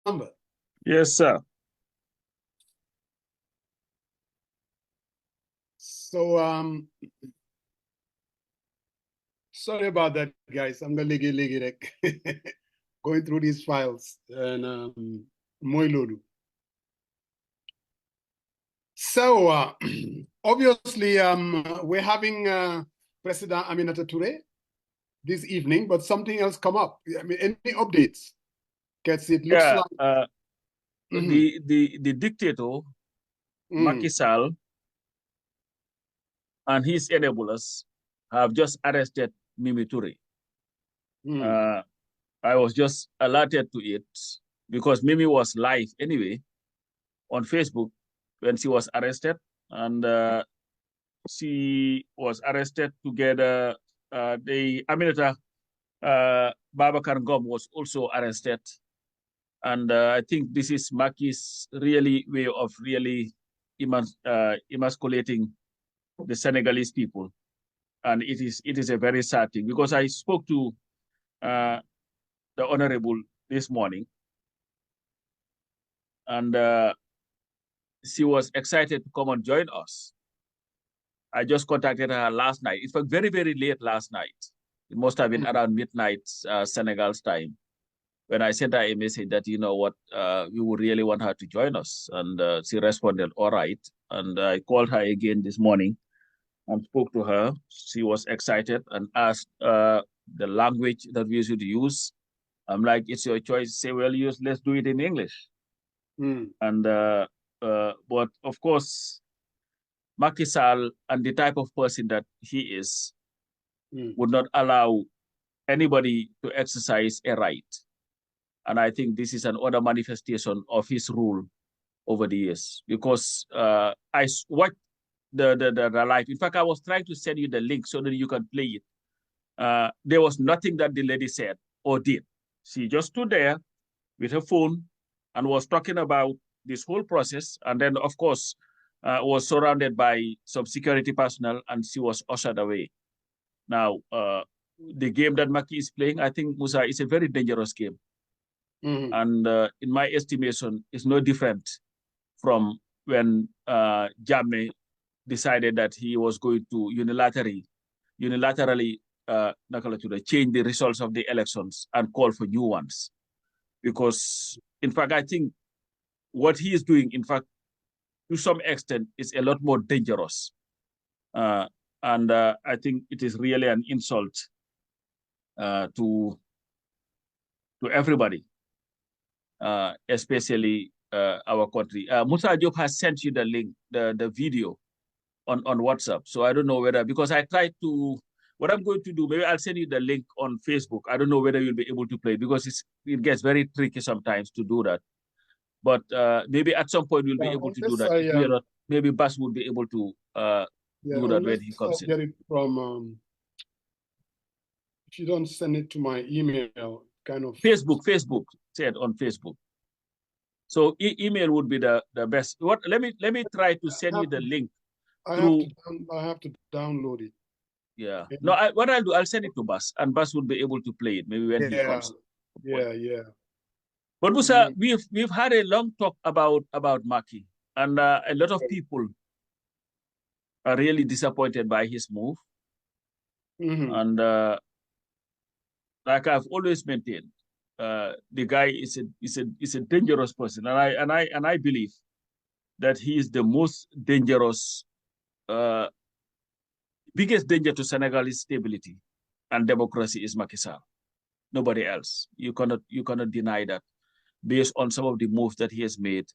Samba. Yes, sir. So sorry about that, guys. I'm gonna going through these files and Moilolu. So obviously we're having President Aminata Touré this evening, but something else come up. I mean, any updates? Because it looks like the dictator Macky Sall and his enablers have just arrested Mimi Touré. I was just alerted to it because Mimi was live anyway on Facebook when she was arrested, and she was arrested together. The Aminata Babacar Ngom was also arrested, and I think this is Macky's really way of really emasculating the Senegalese people, and it is a very sad thing because I spoke to the honorable this morning, and she was excited to come and join us. I just contacted her last night. It was very, very late last night. It must have been around midnight Senegal's time when I sent her a message that, you know what, we would really want her to join us. And she responded, all right. And I called her again this morning and spoke to her. She was excited and asked the language that we should use. I'm like, it's your choice. Say, well, let's do it in English. And but of course, Macky Sall and the type of person that he is would not allow anybody to exercise a right. And I think this is another manifestation of his rule over the years because I watched the live. In fact, I was trying to send you the link so that you can play it. There was nothing that the lady said or did. She just stood there with her phone and was talking about this whole process. And then, of course, was surrounded by some security personnel and she was ushered away. Now, the game that Maki is playing, I think, Musa, is a very dangerous game. And in my estimation, it's no different from when Jammeh decided that he was going to unilaterally change the results of the elections and call for new ones. Because, in fact, I think what he is doing, in fact, to some extent, is a lot more dangerous. And I think it is really an insult to everybody, especially our country. Musa Diop has sent you the link, the video on WhatsApp. So I don't know whether, because I tried to, what I'm going to do, maybe I'll send you the link on Facebook. I don't know whether you'll be able to play because it gets very tricky sometimes to do that. But maybe at some point we'll be able to do that. If we are not, maybe Bas will be able to do that when he comes in. Get it from, if you don't send it to my email, kind of. Facebook, said on Facebook. So email would be the best. Let me try to send you the link. I have to download it. Yeah. No, what I'll do, I'll send it to Bas, and Bas will be able to play it maybe when he comes. Yeah. But Musa, we've had a long talk about Maki, and a lot of people are really disappointed by his move. And like I've always maintained, the guy is a dangerous person, and I believe that he is the most dangerous, biggest danger to Senegalese stability and democracy is Macky Sall. Nobody else. You cannot deny that, based on some of the moves that he has made,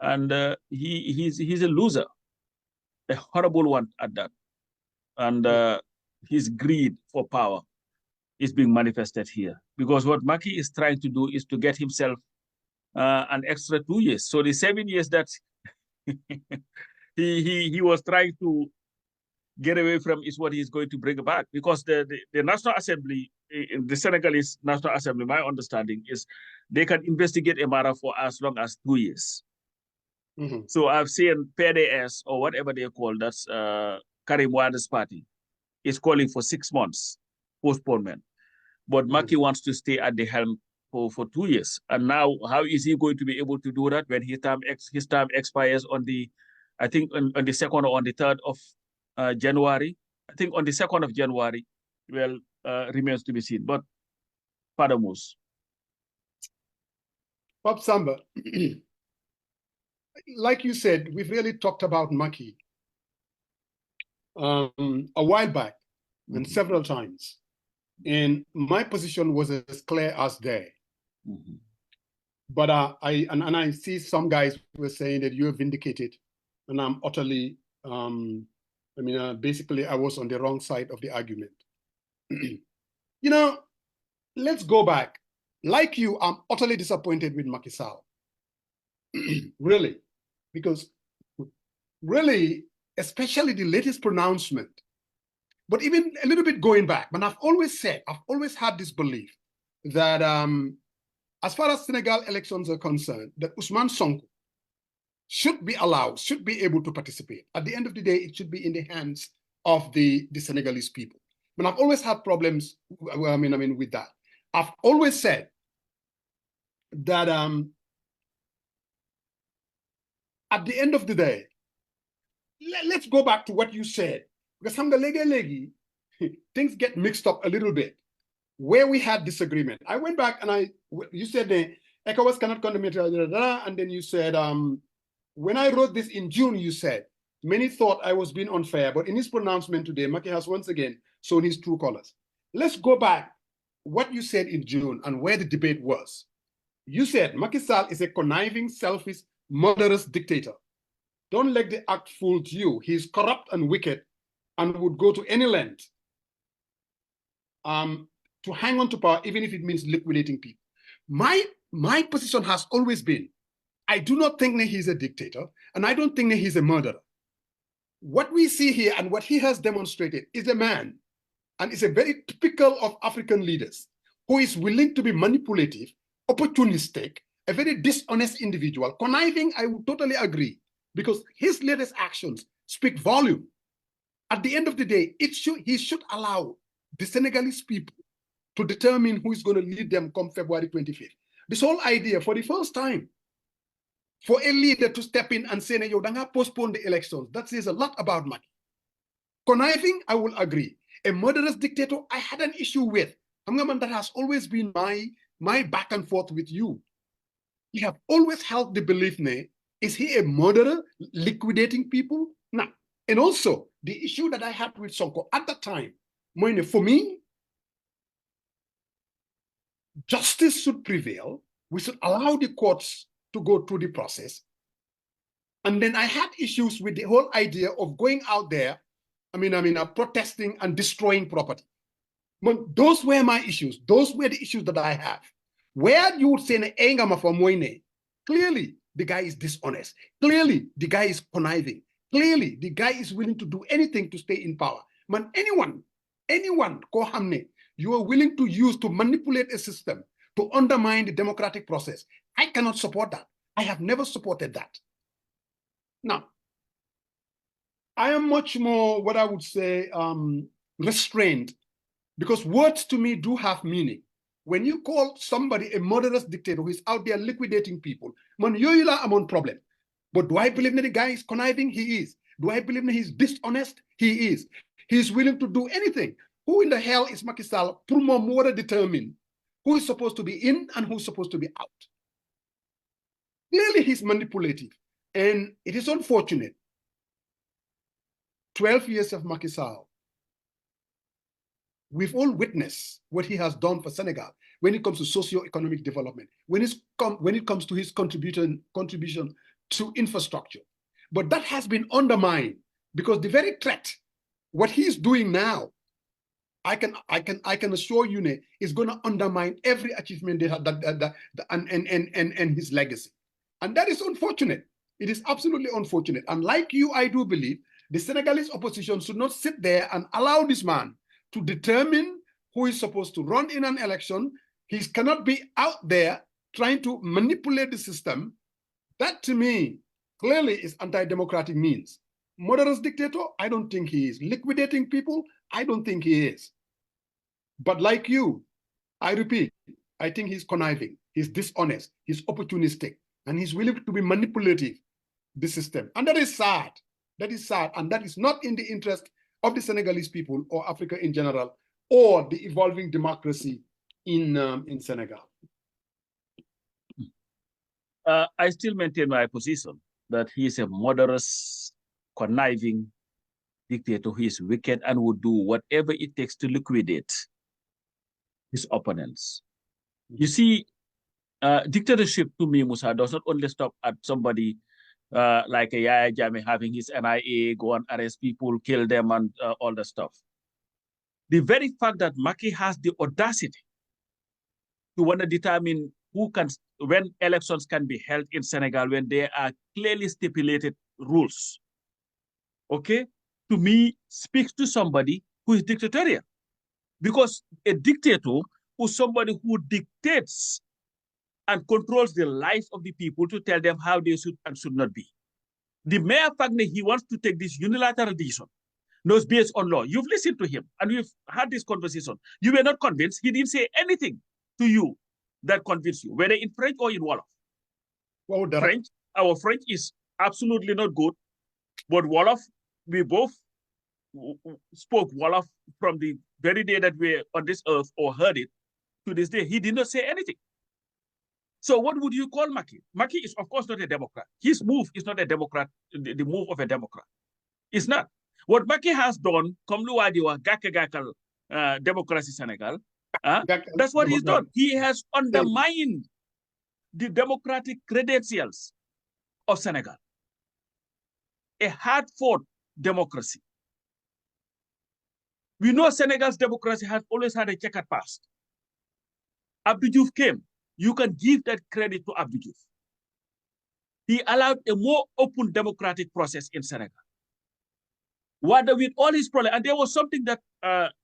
and he's a loser, a horrible one at that, and his greed for power is being manifested here because what Macky is trying to do is to get himself an extra 2 years. So the 7 years that he was trying to get away from is what he's going to bring back because the National Assembly, the Senegalese National Assembly, my understanding is they can investigate a matter for as long as 2 years. So I've seen PDS or whatever they call, that's Karim Wade's party, is calling for 6 months postponement. But Macky wants to stay at the helm for 2 years. And now, how is he going to be able to do that when his term expires on the, I think on the 2nd or on the 3rd of January? I think on the 2nd of January, well, remains to be seen. But Father Moose. Bob Samba, like you said, we've really talked about Maki a while back and several times. And my position was as clear as day. But I see some guys were saying that you're vindicated, and I'm utterly, basically I was on the wrong side of the argument. Let's go back. Like you, I'm utterly disappointed with Macky Sall. Really, because really, especially the latest pronouncement, but even a little bit going back, but I've always had this belief that as far as Senegal elections are concerned, that Ousmane Sonko should be able to participate. At the end of the day, it should be in the hands of the Senegalese people. But I've always had problems, with that. I've always said that at the end of the day, let's go back to what you said. Because things get mixed up a little bit. Where we had disagreement, I went back and you said the ECOWAS cannot condemn it, and then you said, when I wrote this in June, you said, many thought I was being unfair, but in his pronouncement today, Macky has once again shown his true colors. Let's go back what you said in June and where the debate was. You said Macky Sall is a conniving, selfish, murderous dictator. Don't let the act fool you. He's corrupt and wicked and would go to any length to hang on to power, even if it means liquidating people. My position has always been, I do not think that he's a dictator, and I don't think that he's a murderer. What we see here and what he has demonstrated is a man, and it's a very typical of African leaders, who is willing to be manipulative, opportunistic, a very dishonest individual. Conniving, I would totally agree, because his latest actions speak volume. At the end of the day, he should allow the Senegalese people to determine who is going to lead them come February 25th. This whole idea, for the first time, for a leader to step in and say, "Yo, danga postpone the elections," that says a lot about Macky. Conniving, I will agree. A murderous dictator, I had an issue with. That has always been my back and forth with you. You have always held the belief, is he a murderer, liquidating people? No. And also, the issue that I had with Sonko at that time, for me, justice should prevail. We should allow the courts to go through the process. And then I had issues with the whole idea of going out there, protesting and destroying property. But those were my issues. Those were the issues that I have. Where you would say, clearly the guy is dishonest. Clearly the guy is conniving. Clearly the guy is willing to do anything to stay in power. Anyone, you are willing to use to manipulate a system to undermine the democratic process. I cannot support that. I have never supported that. Now, I am much more, what I would say, restrained, because words to me do have meaning. When you call somebody a murderous dictator who is out there liquidating people, I'm on problem. But do I believe that the guy is conniving? He is. Do I believe that he's dishonest? He is. He's willing to do anything. Who in the hell is Macky Sall to determine who is supposed to be in and who's supposed to be out? Clearly, he's manipulative. And it is unfortunate. 12 years of Macky Sall. We've all witnessed what he has done for Senegal when it comes to socio-economic development, when it comes to his contribution to infrastructure. But that has been undermined because the very threat, what he's doing now, I can assure you, is going to undermine every achievement they have and his legacy. And that is unfortunate. It is absolutely unfortunate. And like you, I do believe the Senegalese opposition should not sit there and allow this man to determine who is supposed to run in an election. He cannot be out there trying to manipulate the system. That, to me, clearly is anti-democratic means. Murderous dictator, I don't think he is. Liquidating people, I don't think he is. But like you, I repeat, I think he's conniving, he's dishonest, he's opportunistic, and he's willing to be manipulative, the system. And that is sad. That is sad. And that is not in the interest of the Senegalese people or Africa in general, or the evolving democracy in Senegal. I still maintain my position that he is a murderous, conniving dictator who is wicked and would do whatever it takes to liquidate his opponents. You see, dictatorship to me, Musa, does not only stop at somebody like a Yaya Jammeh having his NIA, go and arrest people, kill them, and all the stuff. The very fact that Macky has the audacity to want to determine who can, when elections can be held in Senegal, when there are clearly stipulated rules, okay, to me, speaks to somebody who is dictatorial. Because a dictator is somebody who dictates and controls the lives of the people to tell them how they should and should not be. The mere fact that he wants to take this unilateral decision, knows based on law. You've listened to him and we've had this conversation. You were not convinced. He didn't say anything to you that convinced you, whether in French or in Wolof. Well, French, our French is absolutely not good, but Wolof, we both spoke Wolof from the very day that we were on this earth or heard it to this day. He did not say anything. So what would you call Macky? Macky is, of course, not a Democrat. His move is not a Democrat, the move of a Democrat. It's not. What Macky has done, comme lu waa di wax gàkk-gàkkal democracy Senegal, that's what he's done. He has undermined the democratic credentials of Senegal. A hard-fought democracy. We know Senegal's democracy has always had a checkered past. Abdou Diouf came. You can give that credit to Abdou Diouf. He allowed a more open democratic process in Senegal. Whether with all his problems, and there was something that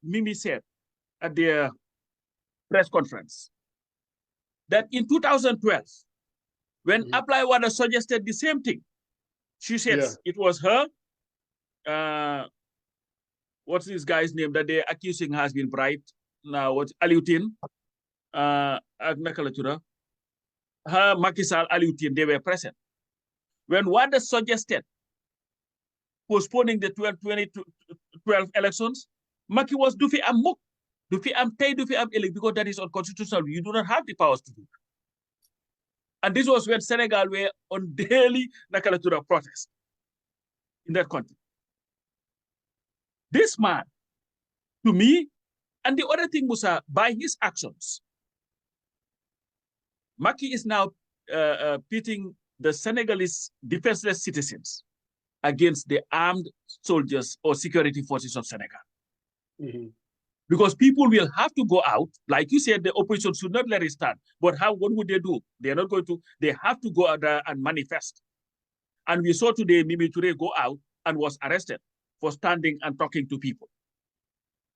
Mimi said at the press conference, that in 2012, when Ablaye Wade suggested the same thing, she said it was her, what's this guy's name that they're accusing has been bribed, now what's Aliutin, her Macky Sall, Aliutin, they were present. When Wade suggested postponing the 2012 elections, Macky was do fi am muk, do fi am tay, do fi am elect, because that is unconstitutional. You do not have the powers to do that. And this was when Senegal were on daily nakalatura protest in that country. This man, to me, and the other thing, Musa, by his actions, Macky is now pitting the Senegalese defenseless citizens against the armed soldiers or security forces of Senegal. Because people will have to go out. Like you said, the opposition should not let it stand. But what would they do? They're not going to, they have to go out there and manifest. And we saw today Mimi Touré go out and was arrested for standing and talking to people.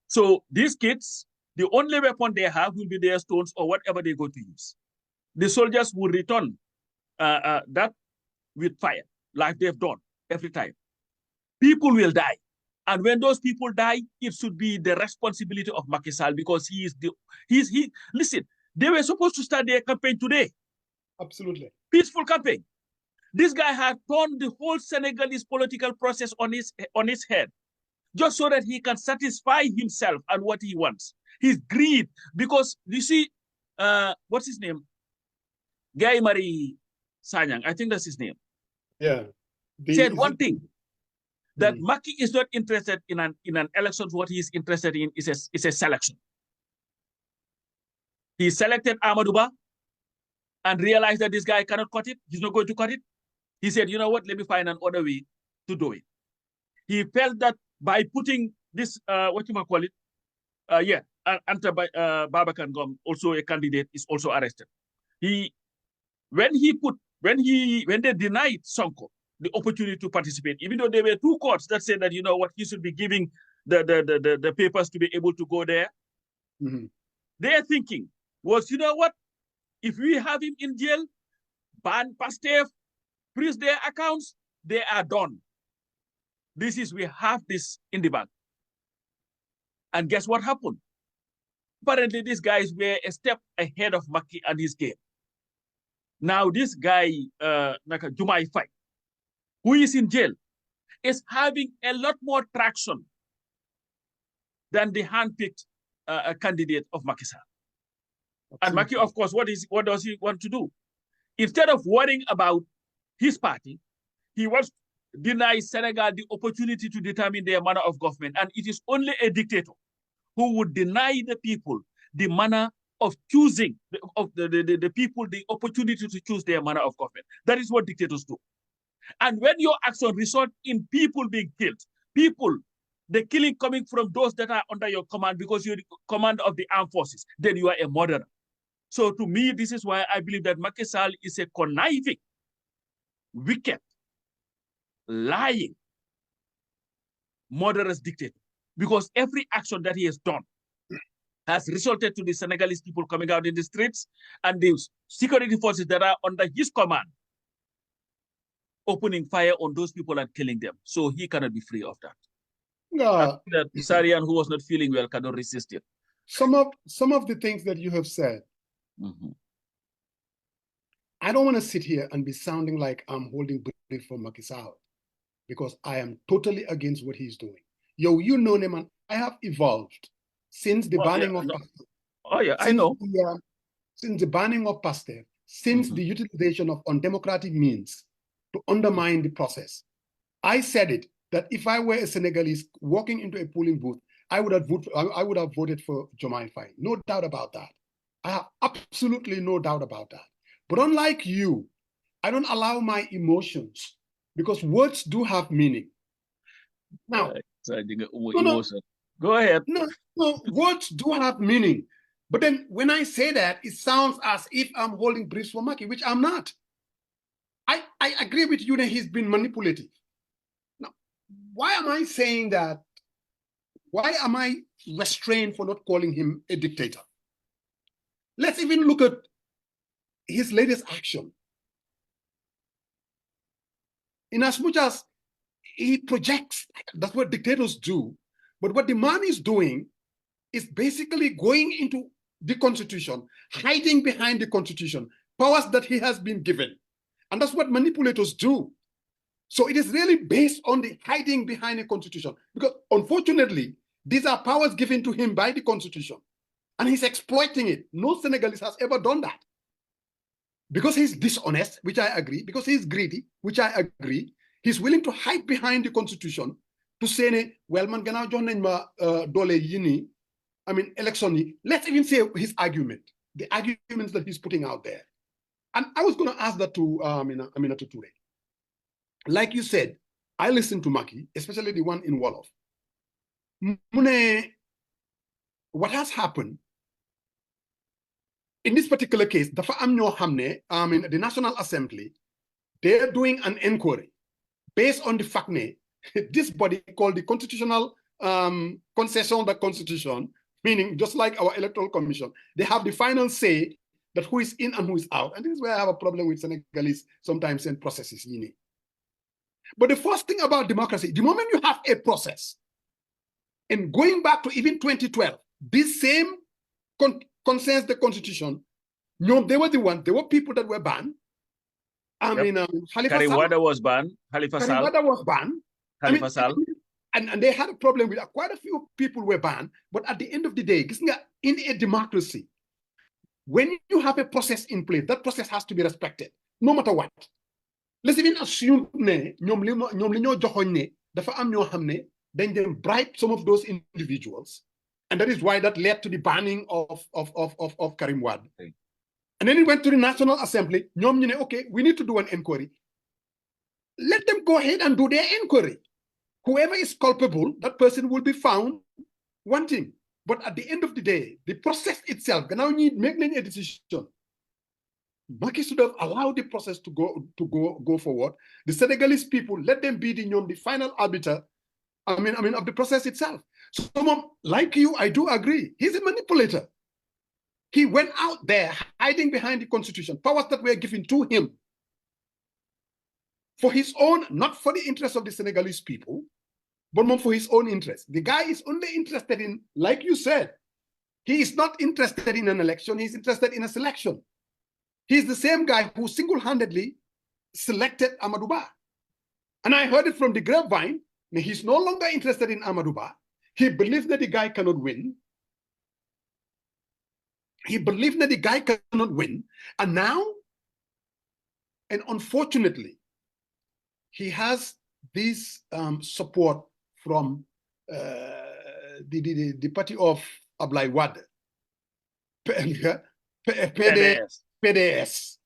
So these kids, the only weapon they have will be their stones or whatever they go to use. The soldiers will return that with fire, like they've done every time. People will die. And when those people die, it should be the responsibility of Macky Sall, because listen, they were supposed to start their campaign today. Absolutely. Peaceful campaign. This guy had turned the whole Senegalese political process on his head, just so that he can satisfy himself and what he wants. His greed, because you see, what's his name? Guy Marie Sanyang, I think that's his name. Yeah. Said one thing, that Macky is not interested in an election. What he is interested in is a selection. He selected Amadou Ba and realized that this guy cannot cut it. He's not going to cut it. He said, you know what, let me find another way to do it. He felt that by putting this, Anta Babacar Ngom, also a candidate, is also arrested. When they denied Sonko the opportunity to participate, even though there were two courts that said that, you know what, he should be giving the papers to be able to go there. Their thinking was, you know what, if we have him in jail, ban Pastef, freeze their accounts, they are done. We have this in the bank. And guess what happened? Apparently, these guys were a step ahead of Maki and his game. Now, this guy, Jumai Fai, who is in jail, is having a lot more traction than the handpicked candidate of Macky Sall. And Macky, of course, what does he want to do? Instead of worrying about his party, he wants to deny Senegal the opportunity to determine their manner of government. And it is only a dictator who would deny the people the manner of choosing the people the opportunity to choose their manner of government. That is what dictators do. And when your action result in people being killed, the killing coming from those that are under your command because you're the commander of the armed forces, then you are a murderer. So to me, this is why I believe that Macky Sall is a conniving, wicked, lying, murderous dictator. Because every action that he has done has resulted to the Senegalese people coming out in the streets and the security forces that are under his command opening fire on those people and killing them. So he cannot be free of that. That Sariang, who was not feeling well, cannot resist it. Some of the things that you have said, I don't want to sit here and be sounding like I'm holding brief for Macky Sall because I am totally against what he's doing. Yo, you know, Neman, I have evolved since the banning of Pasteur. Oh yeah, I know. Since the banning of Pasteur, since the utilization of undemocratic means to undermine the process. I said it, that if I were a Senegalese walking into a polling booth, I would have voted for Diomaye Faye. No doubt about that. I have absolutely no doubt about that. But unlike you, I don't allow my emotions because words do have meaning. Now, go ahead. No, words do have meaning. But then when I say that, it sounds as if I'm holding briefs for Macky, which I'm not. I agree with you that he's been manipulative. Now, why am I saying that? Why am I restrained for not calling him a dictator? Let's even look at his latest action. In as much as he projects, that's what dictators do, but what the man is doing is basically going into the Constitution, hiding behind the Constitution, powers that he has been given. And that's what manipulators do. So it is really based on the hiding behind the Constitution, because unfortunately, these are powers given to him by the Constitution, and he's exploiting it. No Senegalese has ever done that. Because he's dishonest, which I agree, because he's greedy, which I agree, he's willing to hide behind the Constitution to say, well, man, gana jox nañ ma dole yi ni, I mean, election. Let's even say his argument, the arguments that he's putting out there. And I was going to ask that to Aminata Toure. Like you said, I listened to Macky, especially the one in Wolof. Mune, what has happened in this particular case, the National Assembly, they're doing an inquiry based on the fact that this body called the Constitutional Concession de Constitution, meaning just like our Electoral Commission, they have the final say that who is in and who is out. And this is where I have a problem with Senegalese sometimes in processes. But the first thing about democracy, the moment you have a process, and going back to even 2012, this same concerns the Constitution, they were the ones, there were people that were banned. Karim Wade was banned. Khalifa Sall was banned. Khalifa Sall. And they had a problem with quite a few people were banned. But at the end of the day, in a democracy, when you have a process in place, that process has to be respected, no matter what. Let's even assume then bribe some of those individuals. And that is why that led to the banning of Karim Wade. Okay. And then it went to the National Assembly. Okay, we need to do an inquiry. Let them go ahead and do their inquiry. Whoever is culpable, that person will be found wanting. But at the end of the day, the process itself, now need making a decision. Macky should have allowed the process to go forward. The Senegalese people, let them be the final arbiter, of the process itself. So someone like you, I do agree. He's a manipulator. He went out there hiding behind the Constitution, powers that were given to him for his own, not for the interest of the Senegalese people, but more for his own interest. The guy is only interested in, like you said, He is not interested in an election. He's interested in a selection. He's the same guy who single-handedly selected Amadou Ba. And I heard it from the grapevine. He's no longer interested in Amadou Ba. He believes that the guy cannot win. He believed that the guy cannot win. And now, and unfortunately, he has this support from the party of Ablai Wade, PDS.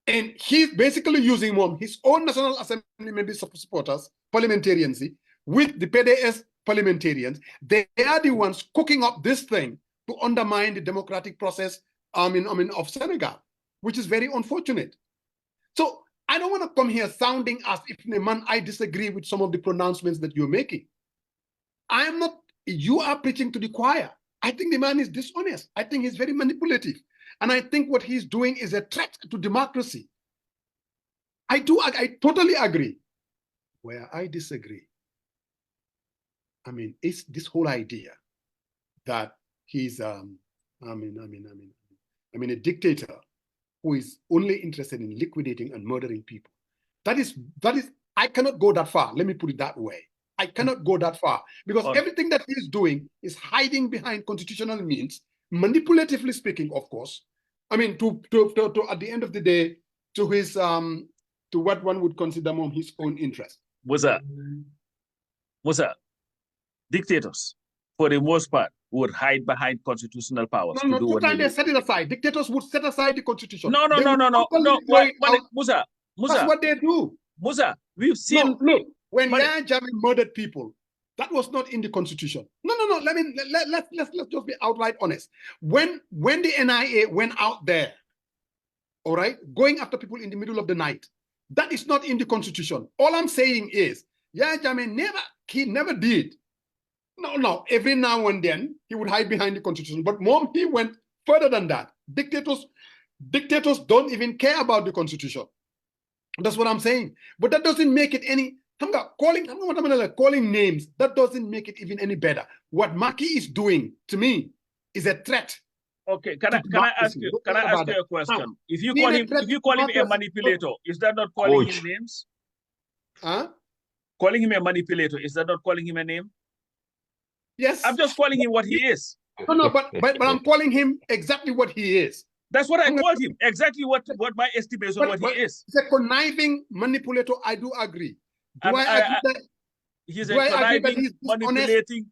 And he's basically using his own National Assembly member supporters, parliamentarians, with the PDS parliamentarians. They are the ones cooking up this thing to undermine the democratic process of Senegal, which is very unfortunate. So I don't want to come here sounding as if, man, I disagree with some of the pronouncements that you're making. I am not, you are preaching to the choir. I think the man is dishonest. I think he's very manipulative. And I think what he's doing is a threat to democracy. I totally agree. Where I disagree, it's this whole idea that he's a dictator who is only interested in liquidating and murdering people. That is, I cannot go that far. Let me put it that way. I cannot go that far because everything that he's doing is hiding behind constitutional means, manipulatively speaking, of course. To at the end of the day, to his to what one would consider his own interest. Musa, dictators, for the most part, would hide behind constitutional powers. No, sometimes they set it aside. Dictators would set aside the constitution. No. Musa, that's what they do. Musa, we've seen. No, look, when Yahya Jammeh murdered people, that was not in the constitution. No. Let's just be outright honest. When the NIA went out there, all right, going after people in the middle of the night, that is not in the constitution. All I'm saying is Yahya Jammeh never did. No. Every now and then he would hide behind the constitution, but he went further than that. Dictators don't even care about the constitution. That's what I'm saying. But that doesn't make it any. Calling names, that doesn't make it even any better. What Maki is doing to me is a threat. Okay, can I ask you a question? Now, if you call him a manipulator, is that not calling him names? Calling him a manipulator, is that not calling him a name? Yes. I'm just calling him what he is. No, but I'm calling him exactly what he is. That's what I called him. Exactly what my estimation of what he is. He's a conniving manipulator. I do agree. Do I agree that he's a conniving, manipulating,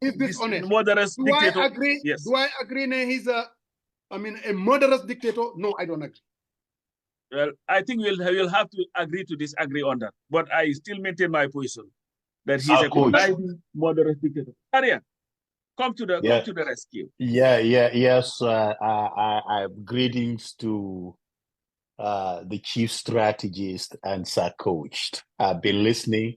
murderous dictator? Do I agree? Yes. Do I agree that he's a murderous dictator? No, I don't agree. Well, I think we'll have to agree to disagree on that. But I still maintain my position that he's a conniving, murderous dictator. Sariang, come to the rescue. Yes. I greetings to the chief strategist and Sir Coached. I've been listening,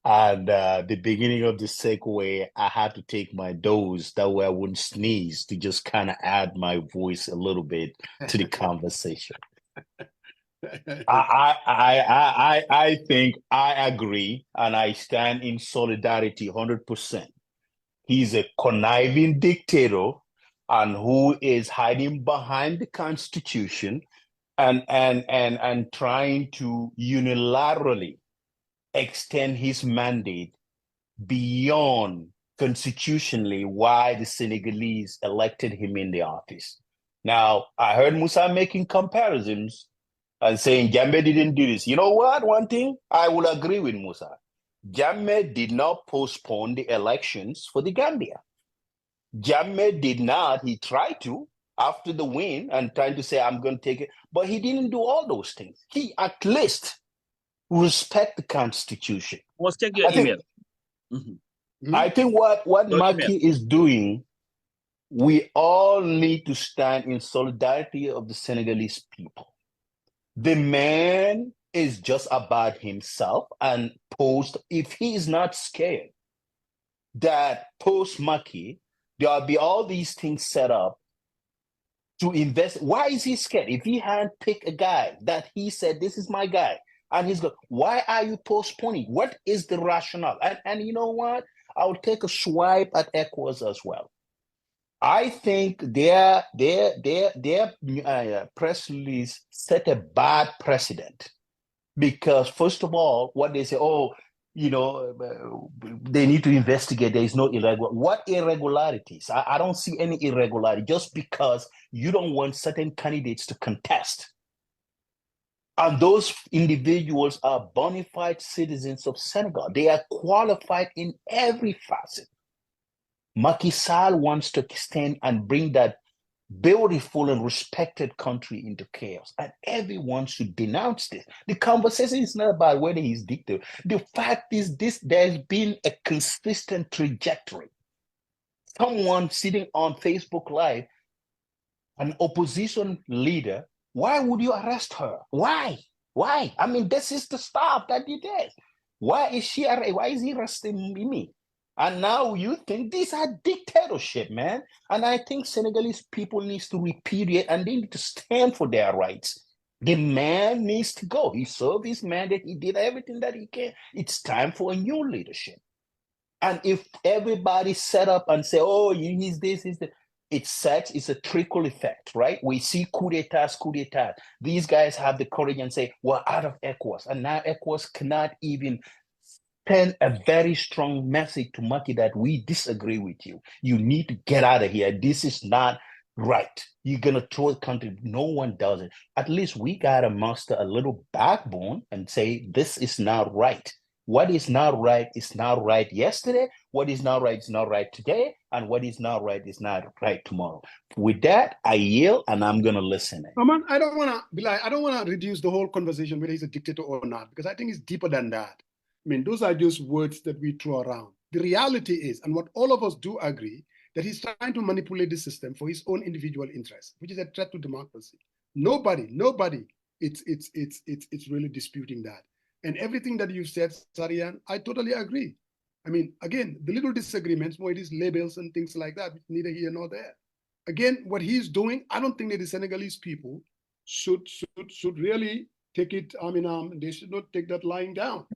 and the beginning of the segue, I had to take my dose that way I wouldn't sneeze to just kind of add my voice a little bit to the conversation. I think I agree, and I stand in solidarity 100%. He's a conniving dictator, and who is hiding behind the Constitution and trying to unilaterally extend his mandate beyond constitutionally why the Senegalese elected him in the office. Now, I heard Musa making comparisons and saying Jammeh didn't do this. You know what? One thing I will agree with Musa. Jammeh did not postpone the elections for the Gambia. Jammeh did not. He tried to after the win and trying to say, I'm going to take it. But he didn't do all those things. He at least respect the Constitution. Let's check your email. I think what Maki is doing, we all need to stand in solidarity of the Senegalese people. The man is just about himself, and if he is not scared that post Maki, there'll be all these things set up to invest. Why is he scared? If he had picked a guy that he said, this is my guy, and he's going, why are you postponing? What is the rationale? And you know what? I'll take a swipe at ECOWAS as well. I think their press release set a bad precedent because, first of all, what they say, oh, they need to investigate. There is no irregular. What irregularities? I don't see any irregularity just because you don't want certain candidates to contest. And those individuals are bona fide citizens of Senegal. They are qualified in every facet. Macky Sall wants to stand and bring that beautiful and respected country into chaos. And everyone should denounce this. The conversation is not about whether he's dictator. The fact is there's been a consistent trajectory. Someone sitting on Facebook Live, an opposition leader, why would you arrest her? Why? I mean, this is the stuff that he did. Why is he arresting me? And now you think these are dictatorship, man. And I think Senegalese people needs to repudiate and they need to stand for their rights. The man needs to go. He served his mandate. He did everything that he can. It's time for a new leadership. And if everybody set up and say, oh, he's this, he's that, it's a trickle effect, right? We see coup d'etats. These guys have the courage and say, we're out of ECOWAS. And now ECOWAS cannot even send a very strong message to Maki that we disagree with you. You need to get out of here. This is not right. You're going to throw the country. No one does it. At least we got to muster a little backbone and say, this is not right. What is not right is not right yesterday. What is not right is not right today. And what is not right is not right tomorrow. With that, I yield and I'm going to listen. Man, I don't want to reduce the whole conversation whether he's a dictator or not, because I think it's deeper than that. I mean, those are just words that we throw around. The reality is, and what all of us do agree, that he's trying to manipulate the system for his own individual interests, which is a threat to democracy. Nobody, it's really disputing that. And everything that you said, Sariang, I totally agree. I mean, again, the little disagreements, more it is labels and things like that, neither here nor there. Again, what he's doing, I don't think that the Senegalese people should really take it. I mean, they should not take that lying down.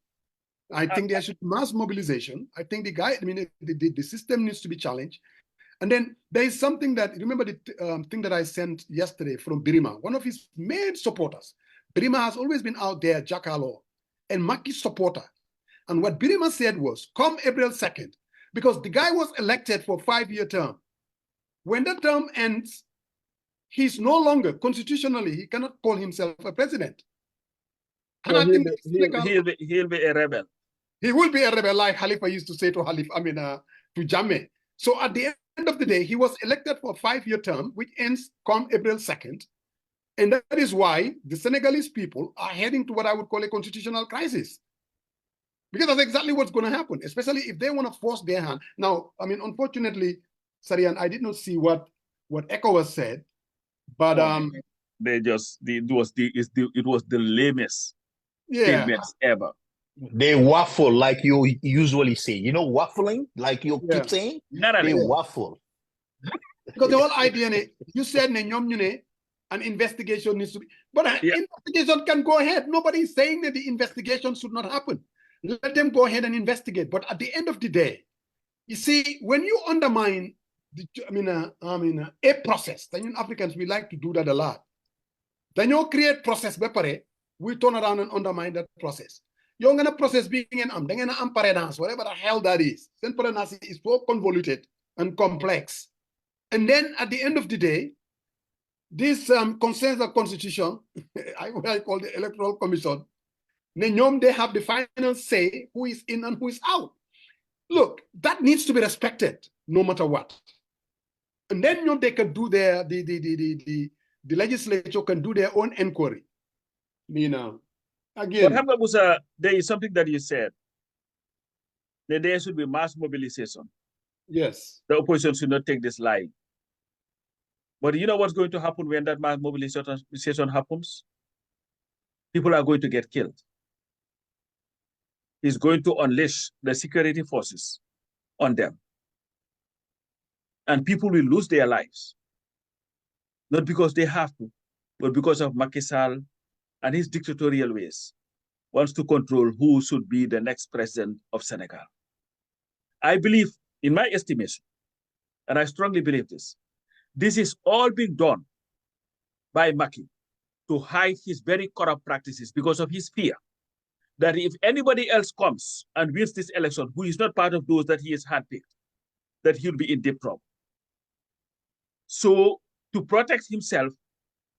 I think there should be mass mobilization. I think the system needs to be challenged. And then there is something that, remember the thing that I sent yesterday from Birima, one of his main supporters. Birima has always been out there, Jakalo, and Maki's supporter. And what Birima said was, come April 2nd, because the guy was elected for a 5-year term. When that term ends, he's no longer, constitutionally, he cannot call himself a president. And so I think he'll be a rebel. He will be a rebel, like Khalifa used to say to to Jammeh. So at the end of the day, he was elected for a 5-year term, which ends come April 2nd. And that is why the Senegalese people are heading to what I would call a constitutional crisis. Because that's exactly what's going to happen, especially if they want to force their hand. Now, I mean, unfortunately, Sariang, I did not see what ECOWAS said, but it was the lamest statements ever. They waffle like you usually say. You know, waffling, like you keep saying? They waffle. Because the whole idea, you said an investigation needs to be, but an investigation can go ahead. Nobody is saying that the investigation should not happen. Let them go ahead and investigate. But at the end of the day, you see, when you undermine a process, then Africans, we like to do that a lot. Then you create process, we turn around and undermine that process. You're going to process being an parrainage, whatever the hell that is. Then parrainage is so convoluted and complex. And then at the end of the day, this concerns the constitution, I call the Electoral Commission, they have the final say who is in and who is out. Look, that needs to be respected no matter what. And then they can do the legislature can do their own inquiry. Again. But Musa, there is something that you said, that there should be mass mobilization. Yes. The opposition should not take this line. But you know what's going to happen when that mass mobilization happens? People are going to get killed. He's going to unleash the security forces on them. And people will lose their lives. Not because they have to, but because of Macky Sall and his dictatorial ways, wants to control who should be the next president of Senegal. I believe, in my estimation, and I strongly believe this. This is all being done by Macky to hide his very corrupt practices because of his fear that if anybody else comes and wins this election who is not part of those that he has handpicked, that he'll be in deep trouble. So to protect himself,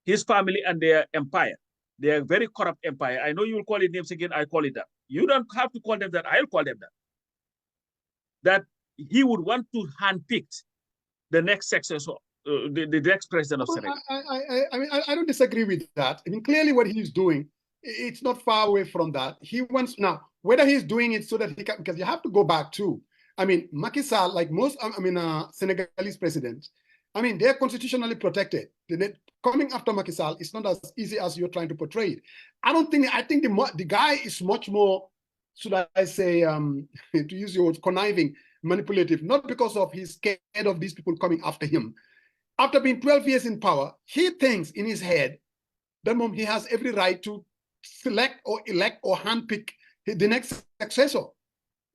his family, and their empire, their very corrupt empire, I know you will call it names again, I call it that. You don't have to call them that, I'll call them that. That he would want to handpick the next successor, the next president of Senegal. I mean, I don't disagree with that. I mean, clearly what he's doing, it's not far away from that. He wants, now, whether he's doing it so that he can, because you have to go back too. I mean, Macky Sall, like most, Senegalese presidents, I mean, they're constitutionally protected. Coming after Macky Sall is not as easy as you're trying to portray it. I think the guy is much more, should I say, to use your words, conniving, manipulative, not because of he's scared of these people coming after him. After being 12 years in power, he thinks in his head that he has every right to select or elect or handpick the next successor.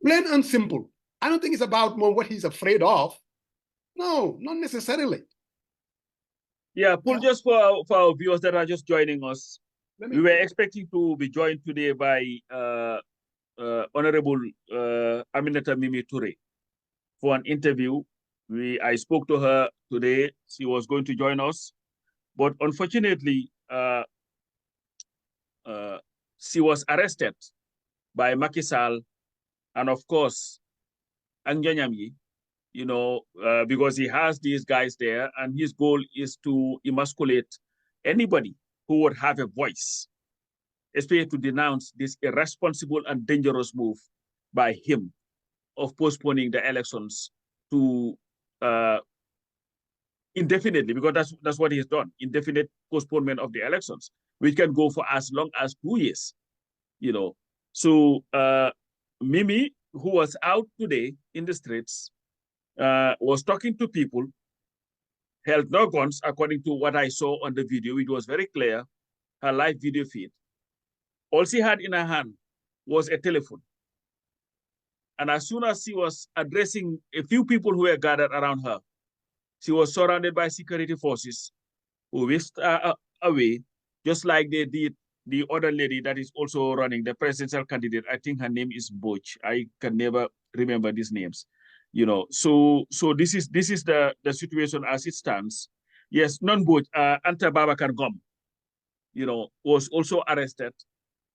Plain and simple. I don't think it's about more what he's afraid of. No, not necessarily. Yeah, Paul, just for our viewers that are just joining us, we were expecting to be joined today by Honorable Aminata Mimi Toure for an interview. I spoke to her today. She was going to join us, but unfortunately, she was arrested by Macky Sall and, of course, Angjanyamyi, because he has these guys there, and his goal is to emasculate anybody who would have a voice, especially to denounce this irresponsible and dangerous move by him of postponing the elections to indefinitely, because that's what he's done, indefinite postponement of the elections, which can go for as long as 2 years, So Mimi, who was out today in the streets, was talking to people, held no guns, according to what I saw on the video. It was very clear, her live video feed. All she had in her hand was a telephone. And as soon as she was addressing a few people who were gathered around her, she was surrounded by security forces who whisked her away, just like they did the other lady that is also running, the presidential candidate. I think her name is Boch. I can never remember these names. So this is the situation as it stands. Yes, non-Boch, Anta Babacar Ngom, was also arrested.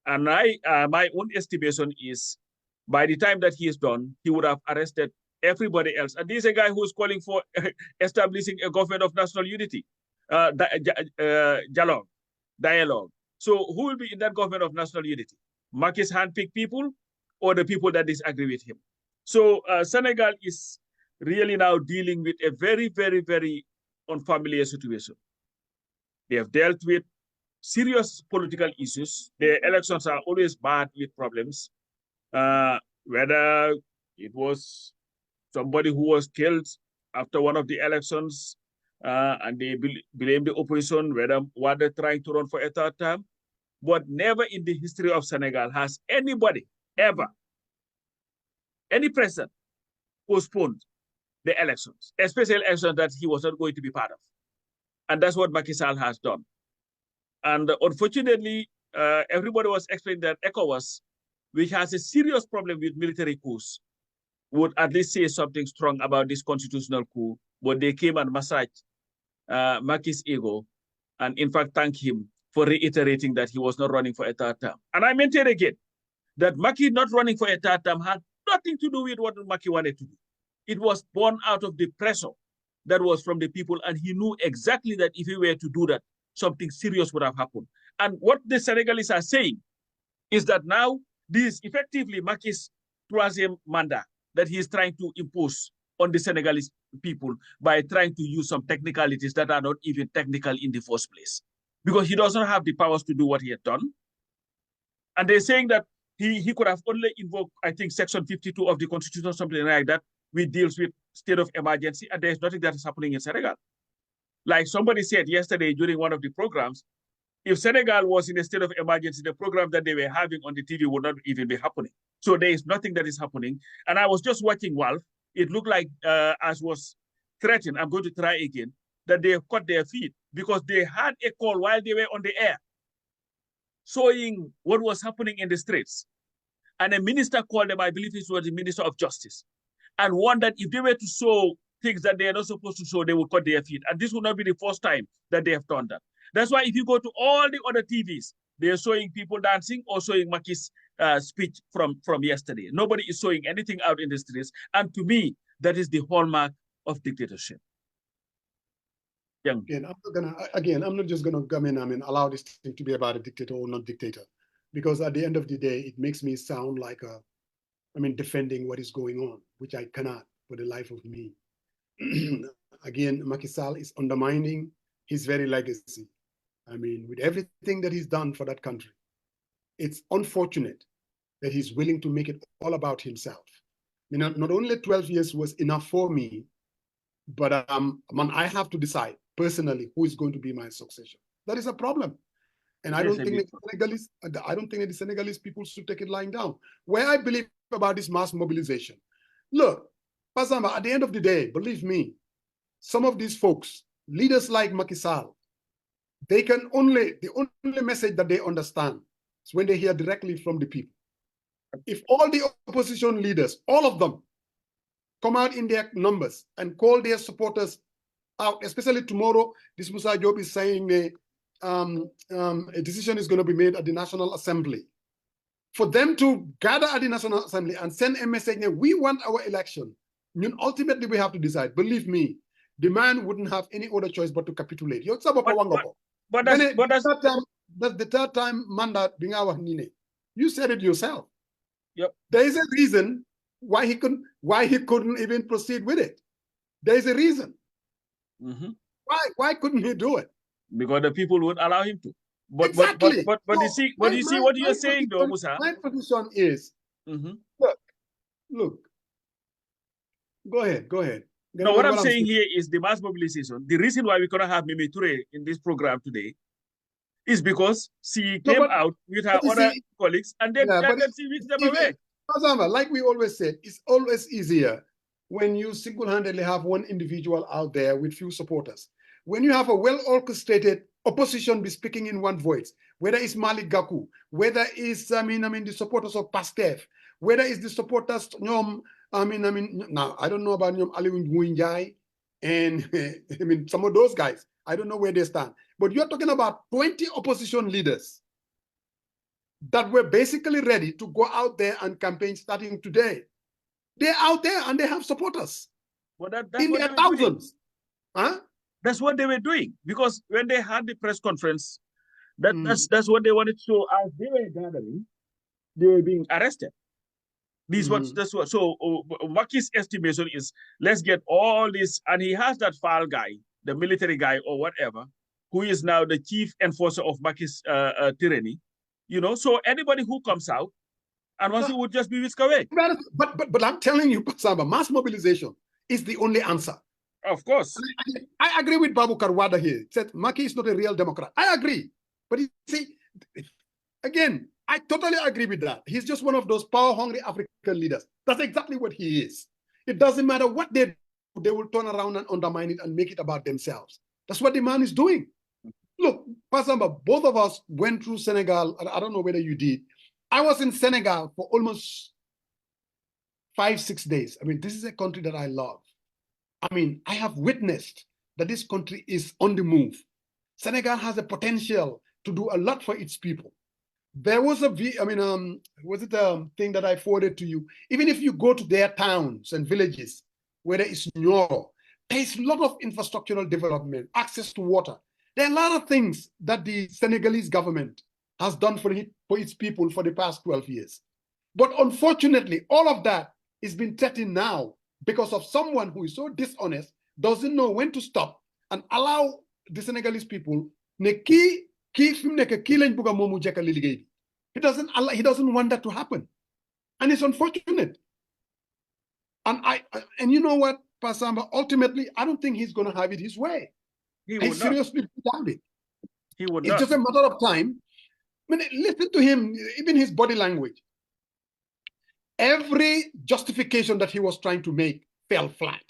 And my own estimation is, by the time that he is done, he would have arrested everybody else. And this is a guy who's calling for establishing a government of national unity, dialogue. So who will be in that government of national unity? Mackie's handpicked people or the people that disagree with him? So Senegal is really now dealing with a very, very, very unfamiliar situation. They have dealt with serious political issues. The elections are always bad with problems. Whether it was somebody who was killed after one of the elections, and they blame the opposition, whether what they're trying to run for a third term. But never in the history of Senegal has anybody ever, any president, postponed the elections, especially elections that he was not going to be part of. And that's what Macky Sall has done. And unfortunately, everybody was explaining that ECOWAS, which has a serious problem with military coups, would at least say something strong about this constitutional coup, but they came and massaged Macky's ego, and in fact thank him for reiterating that he was not running for a third term. And I maintain again that Macky not running for a third term had nothing to do with what Macky wanted to do. It was born out of the pressure that was from the people, and he knew exactly that if he were to do that, something serious would have happened. And what the Senegalese are saying is that now this is effectively Macky's troisième mandat that he is trying to impose on the Senegalese people by trying to use some technicalities that are not even technical in the first place, because he doesn't have the powers to do what he had done. And they're saying that he could have only invoked, I think, Section 52 of the Constitution or something like that, which deals with state of emergency, and there's nothing that is happening in Senegal. Like somebody said yesterday during one of the programs, if Senegal was in a state of emergency, the program that they were having on the TV would not even be happening. So there is nothing that is happening. And I was just watching Wolf. It looked like, as was threatened, I'm going to try again, that they have cut their feet because they had a call while they were on the air, showing what was happening in the streets. And a minister called them, I believe it was the Minister of Justice, and warned that if they were to show things that they are not supposed to show, they would cut their feet. And this will not be the first time that they have done that. That's why if you go to all the other TVs, they are showing people dancing or showing Maki's speech from yesterday. Nobody is showing anything out in the streets. And to me, that is the hallmark of dictatorship. Jeng. I'm not just gonna come in, allow this thing to be about a dictator or not dictator. Because at the end of the day, it makes me sound like defending what is going on, which I cannot for the life of me. Again, Macky Sall is undermining his very legacy. With everything that he's done for that country, it's unfortunate that he's willing to make it all about himself. Not only 12 years was enough for me, but I have to decide personally who is going to be my successor. That is a problem. And I don't think that the Senegalese people should take it lying down. Where I believe about this mass mobilization. Look, Pasamba, at the end of the day, believe me, some of these folks, leaders like Macky Sall, the only message that they understand is when they hear directly from the people. If all the opposition leaders, all of them, come out in their numbers and call their supporters out, especially tomorrow, this Musa Job is saying a decision is going to be made at the National Assembly. For them to gather at the National Assembly and send a message, we want our election. Ultimately, we have to decide. Believe me, the man wouldn't have any other choice but to capitulate. But that's the third time mandat being our Nine. You said it yourself. Yep. There is a reason why he couldn't even proceed with it. There is a reason. Mm-hmm. Why couldn't he do it? Because the people would allow him to. But exactly. You see what you're saying though, Musa. My position is look. Go ahead. No, what I'm saying here is the mass mobilization. The reason why we cannot have Mimi Toure in this program today is because she came out with her other colleagues and then she whisked them away. Like we always said, it's always easier when you single-handedly have one individual out there with few supporters. When you have a well-orchestrated opposition be speaking in one voice, whether it's Malik Gaku, whether it's the supporters of Pastef, whether it's the supporters now I don't know about Aliwin Nguyenjai and some of those guys. I don't know where they stand. But you're talking about 20 opposition leaders that were basically ready to go out there and campaign starting today. They're out there and they have supporters. Well, that's in their thousands. Huh? That's what they were doing. Because when they had the press conference, that's what they wanted to show. As they were gathering, they were being arrested. So Maki's estimation is, let's get all this, and he has that file guy, the military guy or whatever, who is now the chief enforcer of Maki's tyranny. So anybody who comes out, and once he would just be whisked away. But I'm telling you, Samba, mass mobilization is the only answer. Of course. I agree with Babu Karwada here. He said Maki is not a real Democrat. I agree. But you see, again, I totally agree with that. He's just one of those power-hungry African leaders. That's exactly what he is. It doesn't matter what they do, they will turn around and undermine it and make it about themselves. That's what the man is doing. Look, Pasamba, both of us went through Senegal. I don't know whether you did. I was in Senegal for almost 5-6 days. This is a country that I love. I have witnessed that this country is on the move. Senegal has a potential to do a lot for its people. There was was it a thing that I forwarded to you? Even if you go to their towns and villages, whether it's Nyoro, there's a lot of infrastructural development, access to water. There are a lot of things that the Senegalese government has done for its people for the past 12 years. But unfortunately, all of that is being threatened now because of someone who is so dishonest, doesn't know when to stop, and allow the Senegalese people he doesn't want that to happen. And it's unfortunate. And you know what, Pasamba, ultimately, I don't think he's going to have it his way. I seriously doubt it. It's just a matter of time. Listen to him, even his body language. Every justification that he was trying to make fell flat.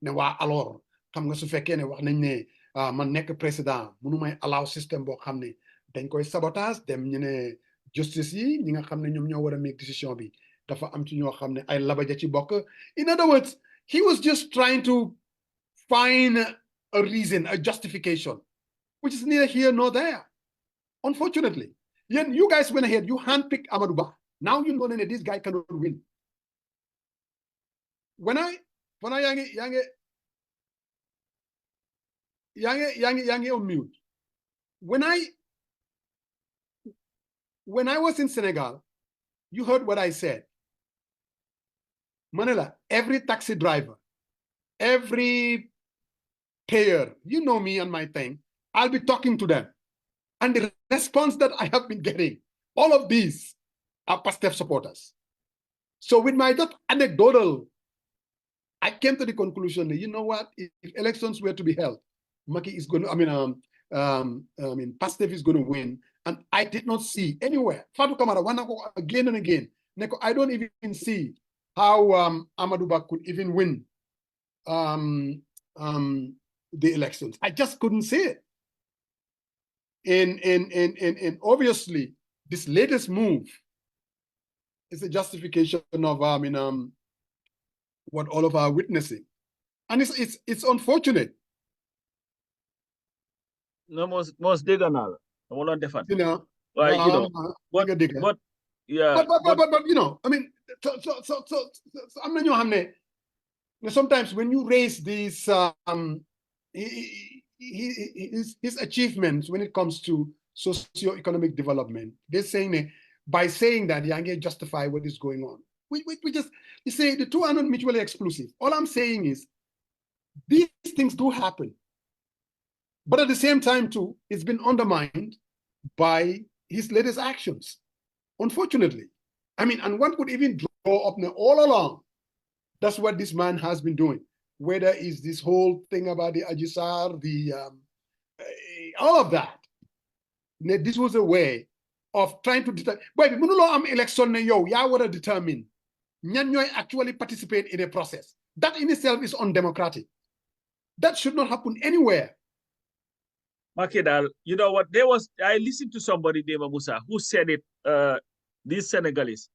ne waa alors xam nga su fekkee ne wax nañ ne man nekk président munu may allow système boo xam ne dañ koy sabotage dem ñu ne justice yi ñi nga xam ne ñoom ñoo war a make décision bi dafa am ci ñoo xam ne ay labaja ci bokk. In other words, he was just trying to find a reason, a justification, which is neither here nor there. Unfortunately, you guys went ahead, you handpicked Amadou Ba. Now you know that this guy cannot win. When I yangi on mute. When I was in Senegal, you heard what I said. Manila, every taxi driver, every payer, you know me and my thing, I'll be talking to them. And the response that I have been getting, all of these are Pastef supporters. So with my that anecdotal, I came to the conclusion that, you know what, if elections were to be held, Maki is going to, Pastef is going to win. And I did not see anywhere. Fatou Kamara, again and again, I don't even see how Amadou Ba could even win the elections. I just couldn't see it. And obviously, this latest move is a justification of what all of our witnessing, and it's unfortunate. No, most dig another. I won't defend. You know, but yeah, but you know, I mean, so I'm not know sometimes when you raise these his achievements when it comes to socio-economic development, they're saying that by saying that Yange justify what is going on. We just, you say the two are not mutually exclusive. All I'm saying is these things do happen. But at the same time, too, it's been undermined by his latest actions, unfortunately. I mean, and one could even draw up all along. That's what this man has been doing. Whether it's this whole thing about the Ajisar, all of that. This was a way of trying to determine. But if you am election, you want to determine ñan actually participate in a process. That in itself is undemocratic. That should not happen anywhere. Makedal, you know what? I listened to somebody, named Musa, who said it, these Senegalese,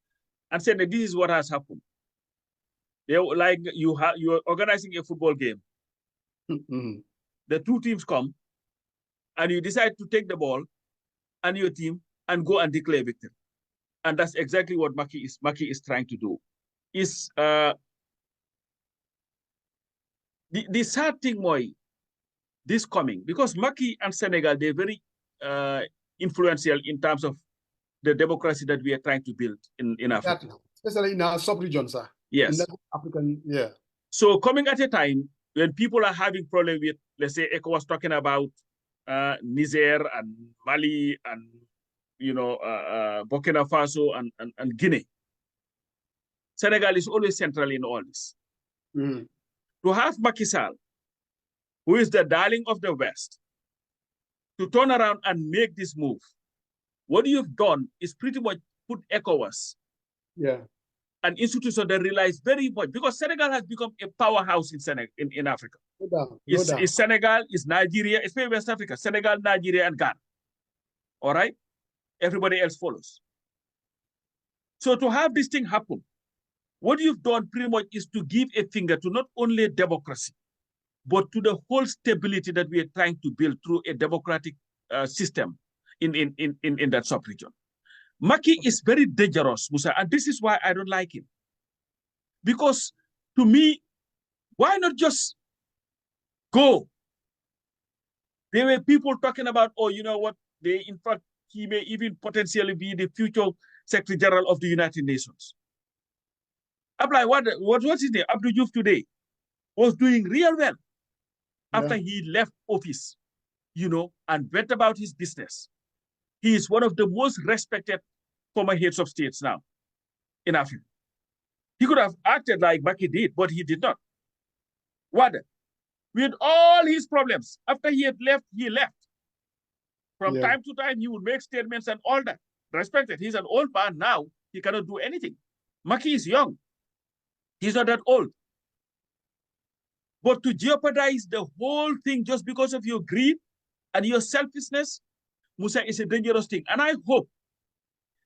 and said that this is what has happened. Like you're organizing a football game. Mm-hmm. The two teams come, and you decide to take the ball and your team and go and declare victory. And that's exactly what Maki is trying to do. Is the sad thing, Moy, this coming, because Maki and Senegal, they're very influential in terms of the democracy that we are trying to build in Africa. Especially in our sub-region, sir. Yes. In that African, yeah. So coming at a time when people are having problems with, let's say, ECOWAS talking about Niger and Mali and, Burkina Faso and Guinea. Senegal is always central in all this. Mm. To have Macky Sall, who is the darling of the West, to turn around and make this move, what you've done is pretty much put ECOWAS, an institution that relies very much, because Senegal has become a powerhouse in Africa. No doubt. It's Senegal, it's Nigeria, it's West Africa, Senegal, Nigeria, and Ghana. All right? Everybody else follows. So to have this thing happen, what you've done pretty much is to give a finger to not only democracy, but to the whole stability that we are trying to build through a democratic system in that sub-region. Maki is very dangerous, Musa, and this is why I don't like him. Because to me, why not just go? There were people talking about, oh, you know what? In fact, he may even potentially be the future Secretary General of the United Nations. I'm like, what's his name? Abdou Diouf today was doing real well after he left office, and went about his business. He is one of the most respected former heads of states now in Africa. He could have acted like Maki did, but he did not. What? With all his problems, after he had left, he left. From time to time, he would make statements and all that. Respected. He's an old man now. He cannot do anything. Maki is young. He's not that old. But to jeopardize the whole thing just because of your greed and your selfishness, Musa, is a dangerous thing. And I hope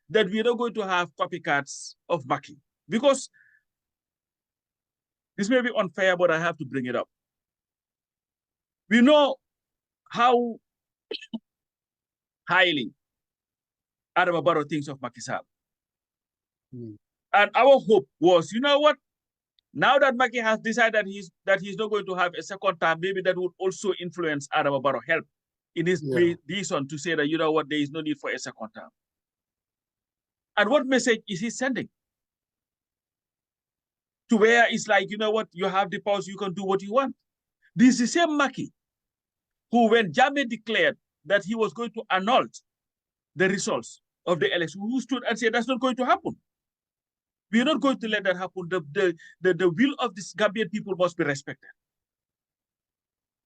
that we're not going to have copycats of Maki, because this may be unfair, but I have to bring it up. We know how highly Adama Barrow thinks of Macky Sall. And our hope was, you know what? Now that Macky has decided that he's not going to have a second term, maybe that would also influence Adama Barrow, help in his reason to say that, you know what, there is no need for a second term. And what message is he sending? To where it's like, you know what, you have the powers, you can do what you want. This is the same Macky who, when Jammeh declared that he was going to annul the results of the election, who stood and said that's not going to happen. We are not going to let that happen. The will of the Gambian people must be respected.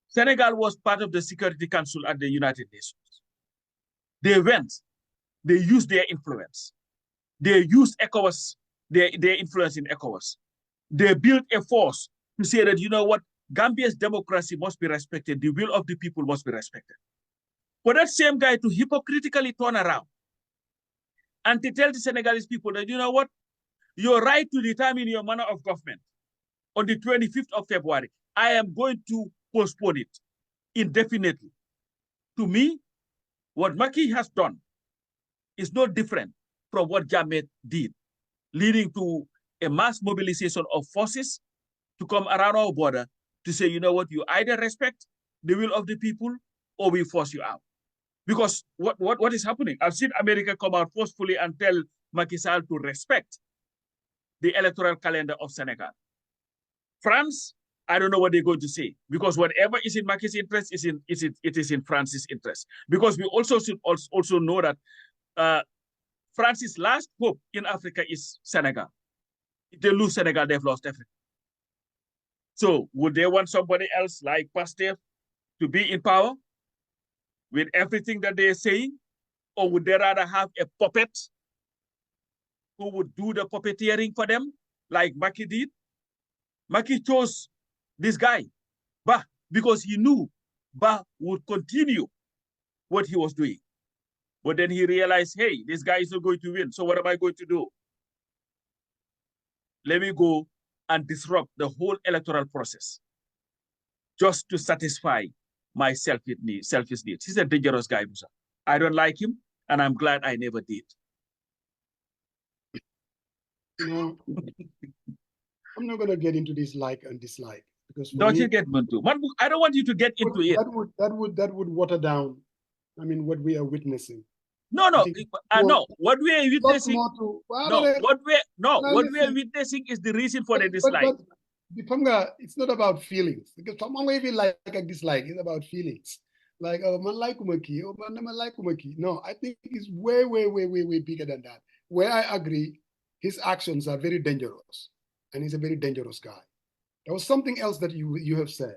Senegal was part of the Security Council at the United Nations. They went, they used their influence. They used ECOWAS, their influence in ECOWAS. They built a force to say that, you know what, Gambia's democracy must be respected. The will of the people must be respected. For that same guy to hypocritically turn around and to tell the Senegalese people that, you know what, your right to determine your manner of government on the 25th of February, I am going to postpone it indefinitely. To me, what Macky has done is no different from what Jammeh did, leading to a mass mobilization of forces to come around our border to say, you know what, you either respect the will of the people or we force you out. Because what is happening? I've seen America come out forcefully and tell Macky Sall to respect the electoral calendar of Senegal. France, I don't know what they're going to say, because whatever is in Macky's interest it is in France's interest. Because we also should also know that France's last hope in Africa is Senegal. If they lose Senegal, they've lost Africa. So would they want somebody else like Pasteur to be in power with everything that they're saying? Or would they rather have a puppet who would do the puppeteering for them, like Macky did? Macky chose this guy, Bah, because he knew Bah would continue what he was doing. But then he realized, hey, this guy is not going to win. So what am I going to do? Let me go and disrupt the whole electoral process just to satisfy my selfish needs. He's a dangerous guy, Musa. I don't like him, and I'm glad I never did. You know, I'm not going to get into this like and dislike, because don't you get into? I don't want you to get into it. That would water down, I mean, what we are witnessing. No. What we are witnessing. What we are witnessing is the reason for the dislike. But it's not about feelings, because someone may be like a dislike. It's about feelings. Like, oh, man like Umaki, oh, man like Umaki. No, I think it's way bigger than that. Where I agree, his actions are very dangerous, and he's a very dangerous guy. There was something else that you have said,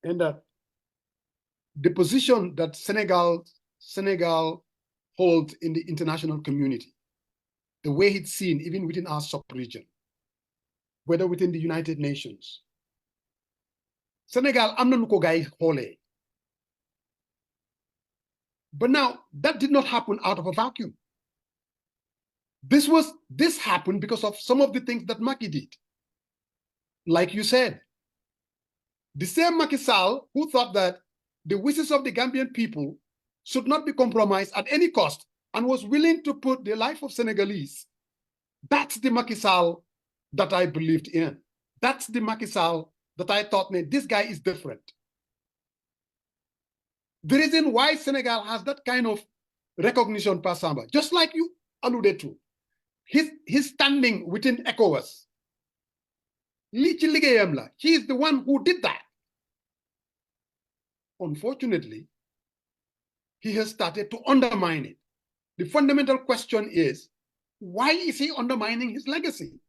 and that the position that Senegal holds in the international community, the way it's seen even within our sub-region, whether within the United Nations. Senegal, am na nu ko gaay xoolee. But now, that did not happen out of a vacuum. This happened because of some of the things that Macky did. Like you said, the same Macky Sall who thought that the wishes of the Gambian people should not be compromised at any cost and was willing to put the life of Senegalese. That's the Macky Sall that I believed in. That's the Macky Sall that I thought, man, this guy is different. The reason why Senegal has that kind of recognition, per Samba, just like you alluded to, his standing within ECOWAS. He is the one who did that. Unfortunately, he has started to undermine it. The fundamental question is, why is he undermining his legacy?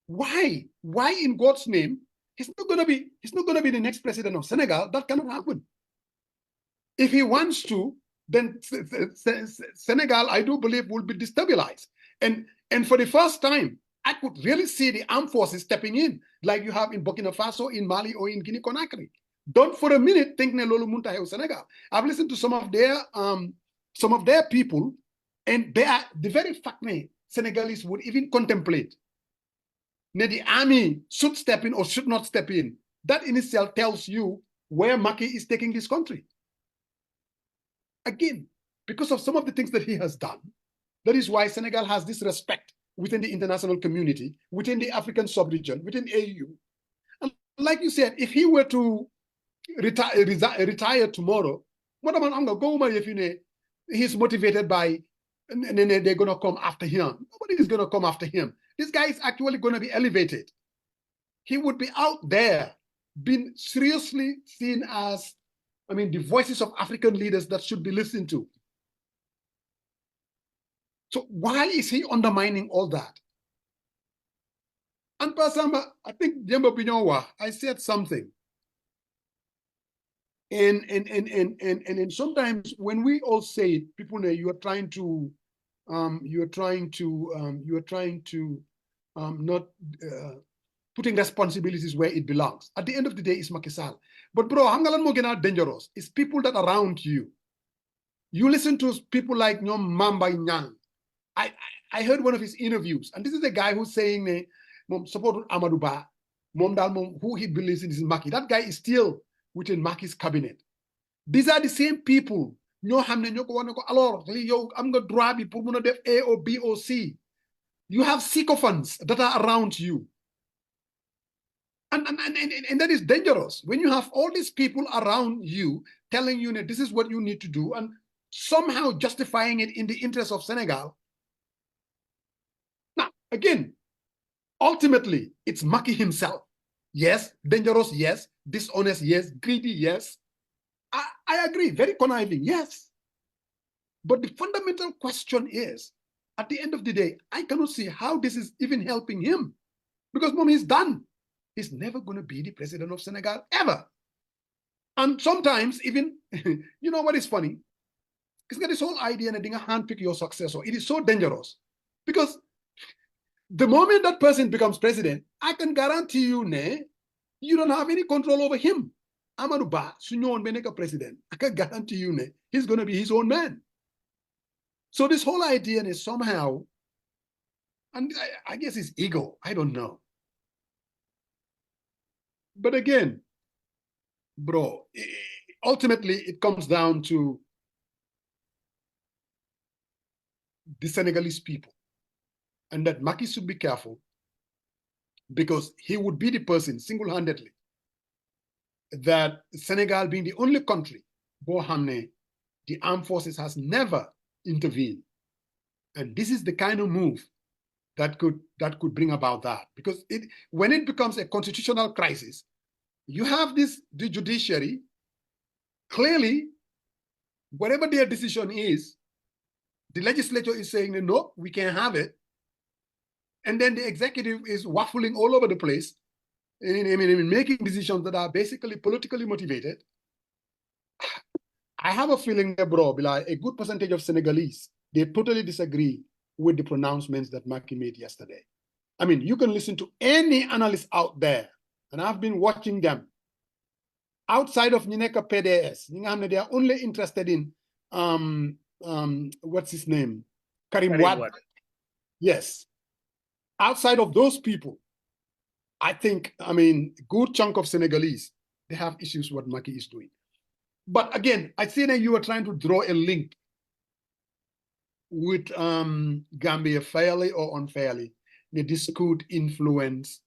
Why? Why in God's name? He's not going to be the next president of Senegal. That cannot happen. If he wants to, then Senegal, I do believe, will be destabilized. And for the first time, I could really see the armed forces stepping in, like you have in Burkina Faso, in Mali, or in Guinea-Conakry. Don't for a minute think ne lolu munta xew Senegal. I've listened to some of their people, and they are the very fact ne Senegalese would even contemplate ne the army should step in or should not step in. That in itself tells you where Macky is taking this country. Again, because of some of the things that he has done, that is why Senegal has this respect within the international community, within the African sub-region, within AU. And like you said, if he were to retire tomorrow, he's motivated by, and then they're going to come after him. Nobody is going to come after him. This guy is actually going to be elevated. He would be out there being seriously seen as, the voices of African leaders that should be listened to. So why is he undermining all that? And Pasamba, I think Jemba Pinyowa, I said something. And sometimes when we all say it, people know you are trying to not putting responsibilities where it belongs. At the end of the day, it's Macky Sall. But bro, hangalan mo gina dangerous. It's people that are around you. You listen to people like Nyom Mamba Nyang. I heard one of his interviews, and this is a guy who's saying, "Mom support Amadou Ba, mom dal mom who he believes in is Macky." That guy is still within Macky's cabinet. These are the same people. ñoo xam ne ñoo ko wax ne ko alors li yow am nga droit bi pour mun a def A or B or C. You have sycophants that are around you. And that is dangerous. When you have all these people around you telling you that this is what you need to do and somehow justifying it in the interest of Senegal. Now, again, ultimately, it's Macky himself. Yes, dangerous, yes, dishonest, yes, greedy, yes. I agree, very conniving, yes. But the fundamental question is, at the end of the day, I cannot see how this is even helping him. Because mom, he's done. He's never going to be the president of Senegal, ever. And sometimes even, you know what is funny? It's got this whole idea that you handpick your successor. It is so dangerous. Because the moment that person becomes president, I can guarantee you, you don't have any control over him. Amadou Ba, Beneka president, I can guarantee you, he's going to be his own man. So this whole idea is somehow, and I guess it's ego, I don't know. But again, bro, ultimately it comes down to the Senegalese people, and that Macky should be careful because he would be the person single-handedly that Senegal being the only country, the armed forces has never intervened. And this is the kind of move that could bring about that. Because when it becomes a constitutional crisis, you have the judiciary, clearly, whatever their decision is, the legislature is saying, no, we can't have it. And then the executive is waffling all over the place, making decisions that are basically politically motivated. I have a feeling that, bro, a good percentage of Senegalese, they totally disagree with the pronouncements that Macky made yesterday. You can listen to any analyst out there, and I've been watching them. Outside of Nineka PDS, they are only interested in, what's his name? Karim Wade. Yes. Outside of those people, I think, a good chunk of Senegalese, they have issues with what Macky is doing. But again, I see that you are trying to draw a link with Gambia fairly or unfairly. This could influence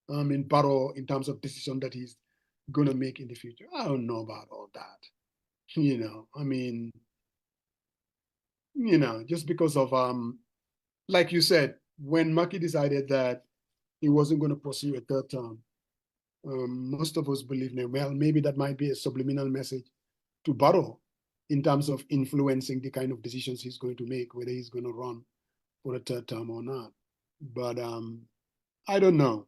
Barrow in terms of decision that he's going to make in the future. I don't know about all that. Just because of, like you said, when Macky decided that he wasn't going to pursue a third term, most of us believe now, well, maybe that might be a subliminal message to Barrow in terms of influencing the kind of decisions he's going to make, whether he's going to run for a third term or not. But I don't know.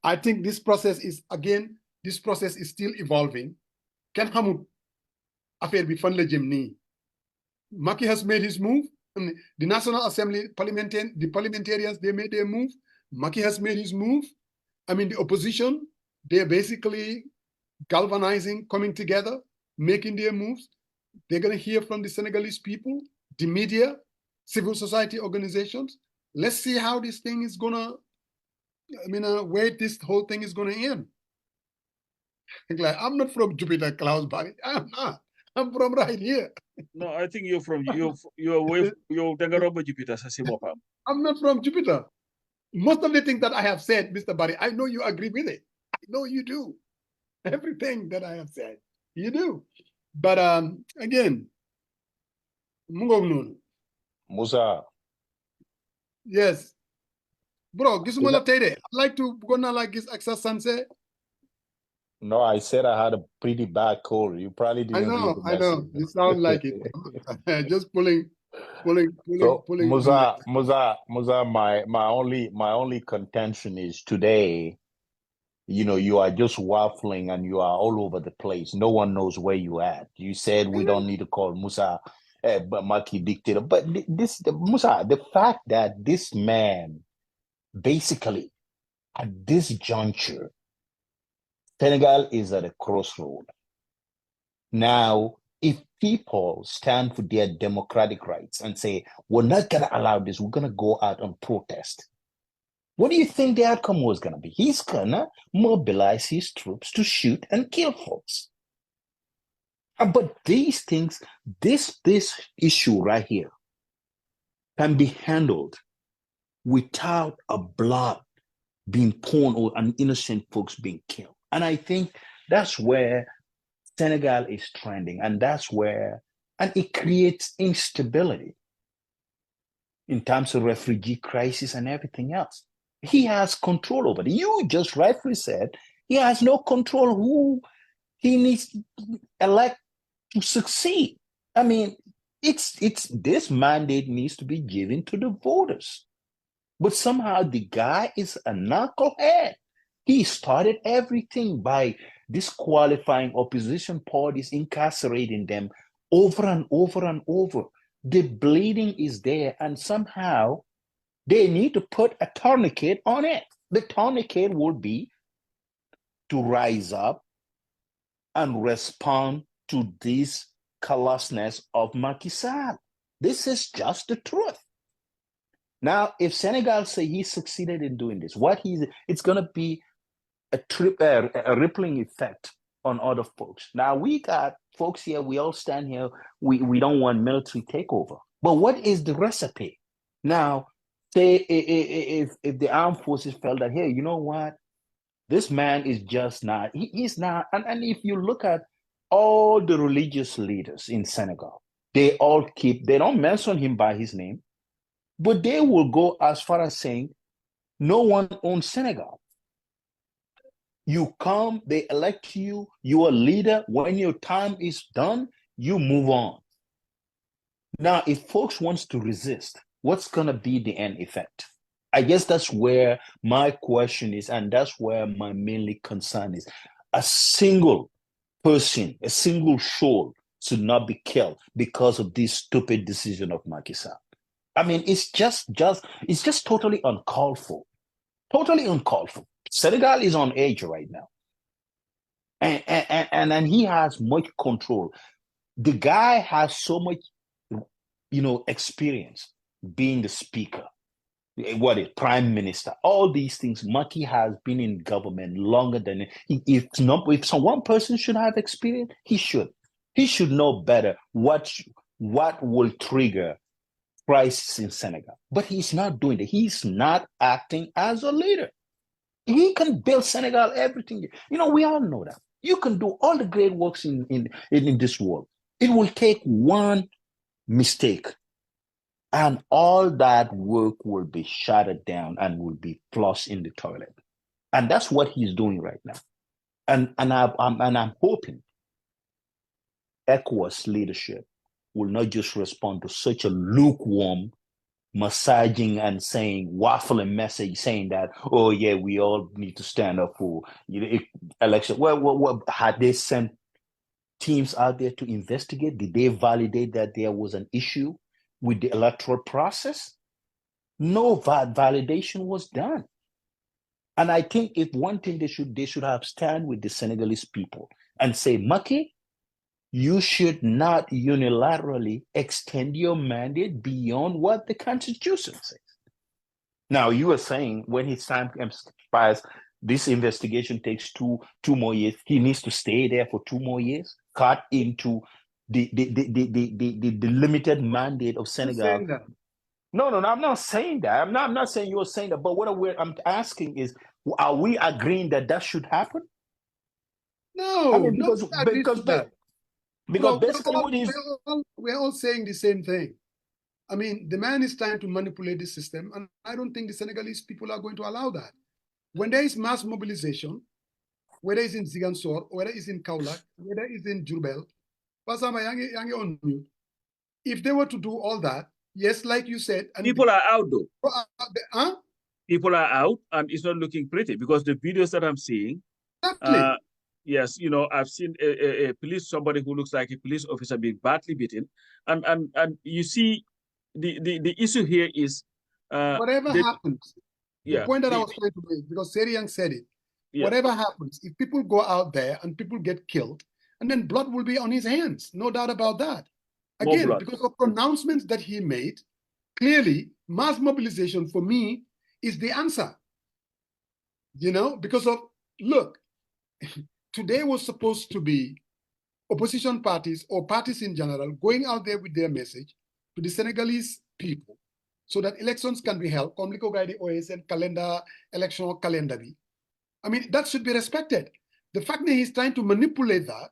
I think this process is still evolving. Ken Hamud affair bi fan la jëm nii. Macky has made his move. The National Assembly the parliamentarians, they made their move. Maki has made his move. I mean, the opposition, they're basically galvanizing, coming together, making their moves. They're going to hear from the Senegalese people, the media, civil society organizations. Let's see how this thing is going to, where this whole thing is going to end. Like, I'm not from Jupiter, Klaus Barry. I'm not. I'm from right here. No, I think you're away. You're Jupiter. I'm not from Jupiter. Most of the things that I have said, Mr. Barry, I know you agree with it. I know you do. Everything that I have said, you do. But again, Musa. Yes. Bro, gisumala tede. I'd like to go now like this access sunset. No, I said I had a pretty bad cold. You probably didn't read the message. I know. You sound like it. Just pulling. So Musa, my only contention is today, you are just waffling and you are all over the place. No one knows where you at. You said we don't need to call Musa but Maki dictator. But Musa, the fact that this man basically at this juncture, Senegal is at a crossroad. Now, if people stand for their democratic rights and say, we're not going to allow this, we're going to go out and protest, what do you think the outcome was going to be? He's going to mobilize his troops to shoot and kill folks. But these things, this issue right here can be handled without a blood being poured or an innocent folks being killed. And I think that's where Senegal is trending, and it creates instability in terms of refugee crisis and everything else. He has control over it. You just rightfully said he has no control who he needs to elect to succeed. I mean, it's this mandate needs to be given to the voters. But somehow the guy is a knucklehead. He started everything by disqualifying opposition parties, incarcerating them over and over and over. The bleeding is there, and somehow they need to put a tourniquet on it. The tourniquet will be to rise up and respond to this callousness of Macky Sall. This is just the truth. Now, if Senegal say he succeeded in doing this, it's going to be a rippling effect on other folks. Now, we got folks here, we all stand here, we don't want military takeover. But what is the recipe? Now, say if the armed forces felt that, hey, you know what? This man is just not, he's not, and if you look at all the religious leaders in Senegal, they don't mention him by his name, but they will go as far as saying, no one owns Senegal. You come, they elect you, you're a leader. When your time is done, you move on. Now, if folks wants to resist, what's going to be the end effect? I guess that's where my question is, and that's where my mainly concern is. A single person, a single soul should not be killed because of this stupid decision of Macky Sall. I mean, it's just totally uncalled for. Totally uncalled for. Senegal is on edge right now. And he has much control. The guy has so much, experience being the speaker, prime minister, all these things. Macky has been in government longer than if one person should have experience, he should. He should know better what will trigger crisis in Senegal. But he's not doing it. He's not acting as a leader. He can build Senegal everything. We all know that. You can do all the great works in this world. It will take one mistake, and all that work will be shattered down and will be flushed in the toilet. And that's what he's doing right now. And I'm hoping ECOWAS leadership will not just respond to such a lukewarm, massaging and waffling message saying that, oh yeah, we all need to stand up for election. Well, had they sent teams out there to investigate? Did they validate that there was an issue? with the electoral process, no validation was done. And I think if one thing they should have stand with the Senegalese people and say, Maki, you should not unilaterally extend your mandate beyond what the Constitution says. Now, you are saying when his time expires, this investigation takes two more years. He needs to stay there for 2 more years, cut into the limited mandate of Senegal. No, I'm not saying that. I'm not saying you're saying that. But I'm asking is, are we agreeing that should happen? No, I mean, because basically what is we're all saying the same thing. I mean, the man is trying to manipulate the system, and I don't think the Senegalese people are going to allow that. When there is mass mobilization, whether it's in Zigansor, whether it's in Kaulak, whether it's in Jurbel, on mute. If they were to do all that, yes, like you said, and people are out though. Huh? People are out, and it's not looking pretty because the videos that I'm seeing. Exactly. Yes, you know, I've seen somebody who looks like a police officer being badly beaten, and you see, the issue here is whatever happens. Yeah, the point that I was trying to make, because Sariang said it. Yeah. Whatever happens, if people go out there and people get killed, and then blood will be on his hands, no doubt about that. Again, because of pronouncements that he made, clearly mass mobilization for me is the answer. You know, because of look. Today was supposed to be opposition parties or parties in general going out there with their message to the Senegalese people so that elections can be held. Comme liko gaay di OSN calendar, election calendar. I mean, that should be respected. The fact that he's trying to manipulate that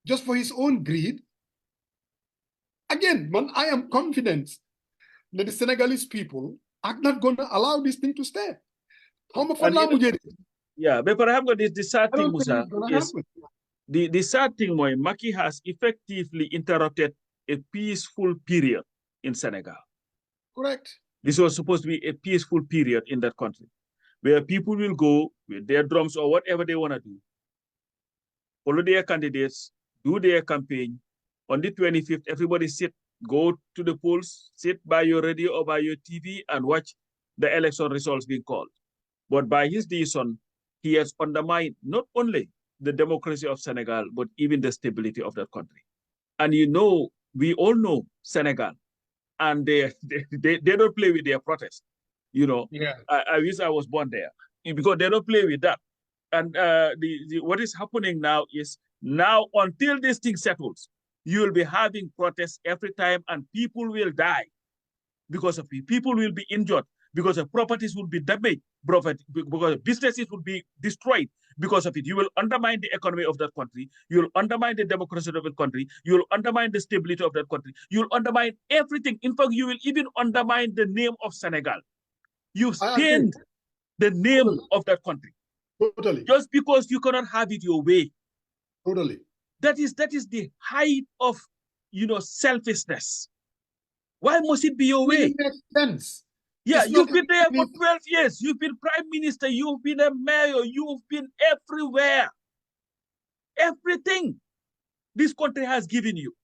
just for his own greed, again, man, I am confident that the Senegalese people are not going to allow this thing to stand. Yeah, but perhaps the sad thing, Musa, is the sad thing, Macky has effectively interrupted a peaceful period in Senegal. Correct. This was supposed to be a peaceful period in that country, where people will go with their drums or whatever they want to do, follow their candidates, do their campaign. On the 25th, everybody go to the polls, sit by your radio or by your TV and watch the election results being called. But by his decision, he has undermined not only the democracy of Senegal, but even the stability of that country. And you know, we all know Senegal, and they don't play with their protest. You know, yeah. I wish I was born there because they don't play with that. And what is happening now is now until this thing settles, you will be having protests every time, and people will die because of it. People will be injured because of properties will be damaged, because businesses will be destroyed because of it. You will undermine the economy of that country. You will undermine the democracy of that country. You will undermine the stability of that country. You will undermine everything. In fact, you will even undermine the name of Senegal. You stained the name of that country. Totally. Just because you cannot have it your way. Totally. That is the height of, selfishness. Why must it be your way? It makes sense. Yeah, you've been there for 12 years. You've been prime minister. You've been a mayor. You've been everywhere. Everything this country has given you.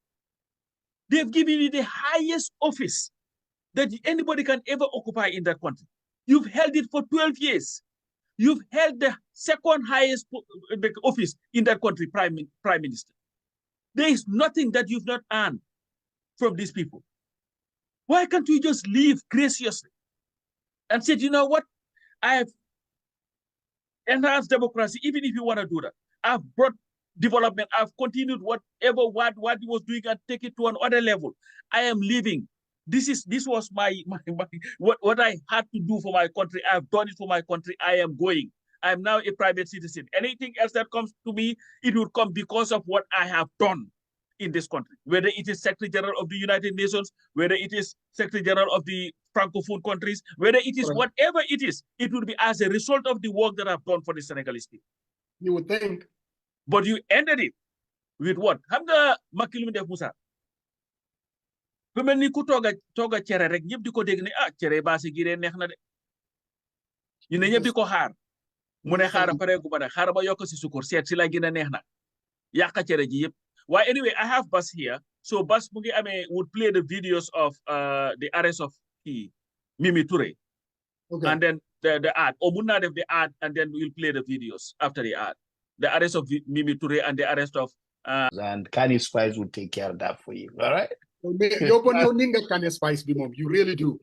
They've given you the highest office that anybody can ever occupy in that country. You've held it for 12 years. You've held the second highest office in that country, prime minister. There is nothing that you've not earned from these people. Why can't you just leave graciously and say, you know what? I have enhanced democracy, even if you want to do that. I've brought development. I've continued what he was doing and take it to another level. I am leaving. This was what I had to do for my country. I've done it for my country. I am going. I am now a private citizen. Anything else that comes to me, it will come because of what I have done in this country. Whether it is Secretary General of the United Nations, whether it is Secretary General of the Francophone countries, whether it is whatever it is, it will be as a result of the work that I've done for the Senegalese people. You would think. But you ended it with what? Xam nga Macky lu mu def Musa. Ku mel ni ku toga cere rek ñëpp di ko dégg ne cere baasi gi de neex na de. ñu ne ñëpp di ko xaar. Mu ne xaar pare gu ba de xaar ba yokk si sukur seet si la gën a neex na. Yàq cere ji yëpp. Well, anyway, I have Bas here. So Bas Mugi Ame would play the videos of the arrest of Mimi Toure. Okay. And then the ad. Or Munna have the ad, and then we'll play the videos after the ad. The arrest of Mimi Toure and the arrest of and Canny Spice will take care of that for you. All right. You spice be mom. You really do.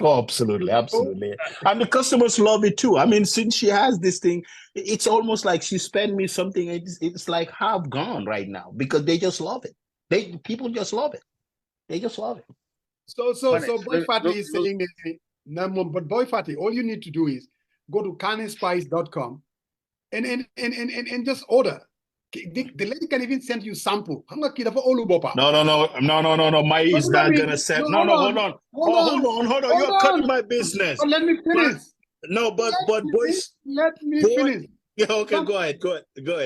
Oh, absolutely, absolutely. And the customers love it too. I mean, since she has this thing, it's almost like she spent me something. It's like half gone right now because they just love it. People just love it. They just love it. So Boy Fatty is saying, but Boy Fatty, all you need to do is go to cannyspice.com and just order. The lady can even send you sample. No. My is not gonna send. No, hold on. Hold on. You're cutting my business. Oh, let me finish. But boys. Let me finish. Yeah, okay, go ahead.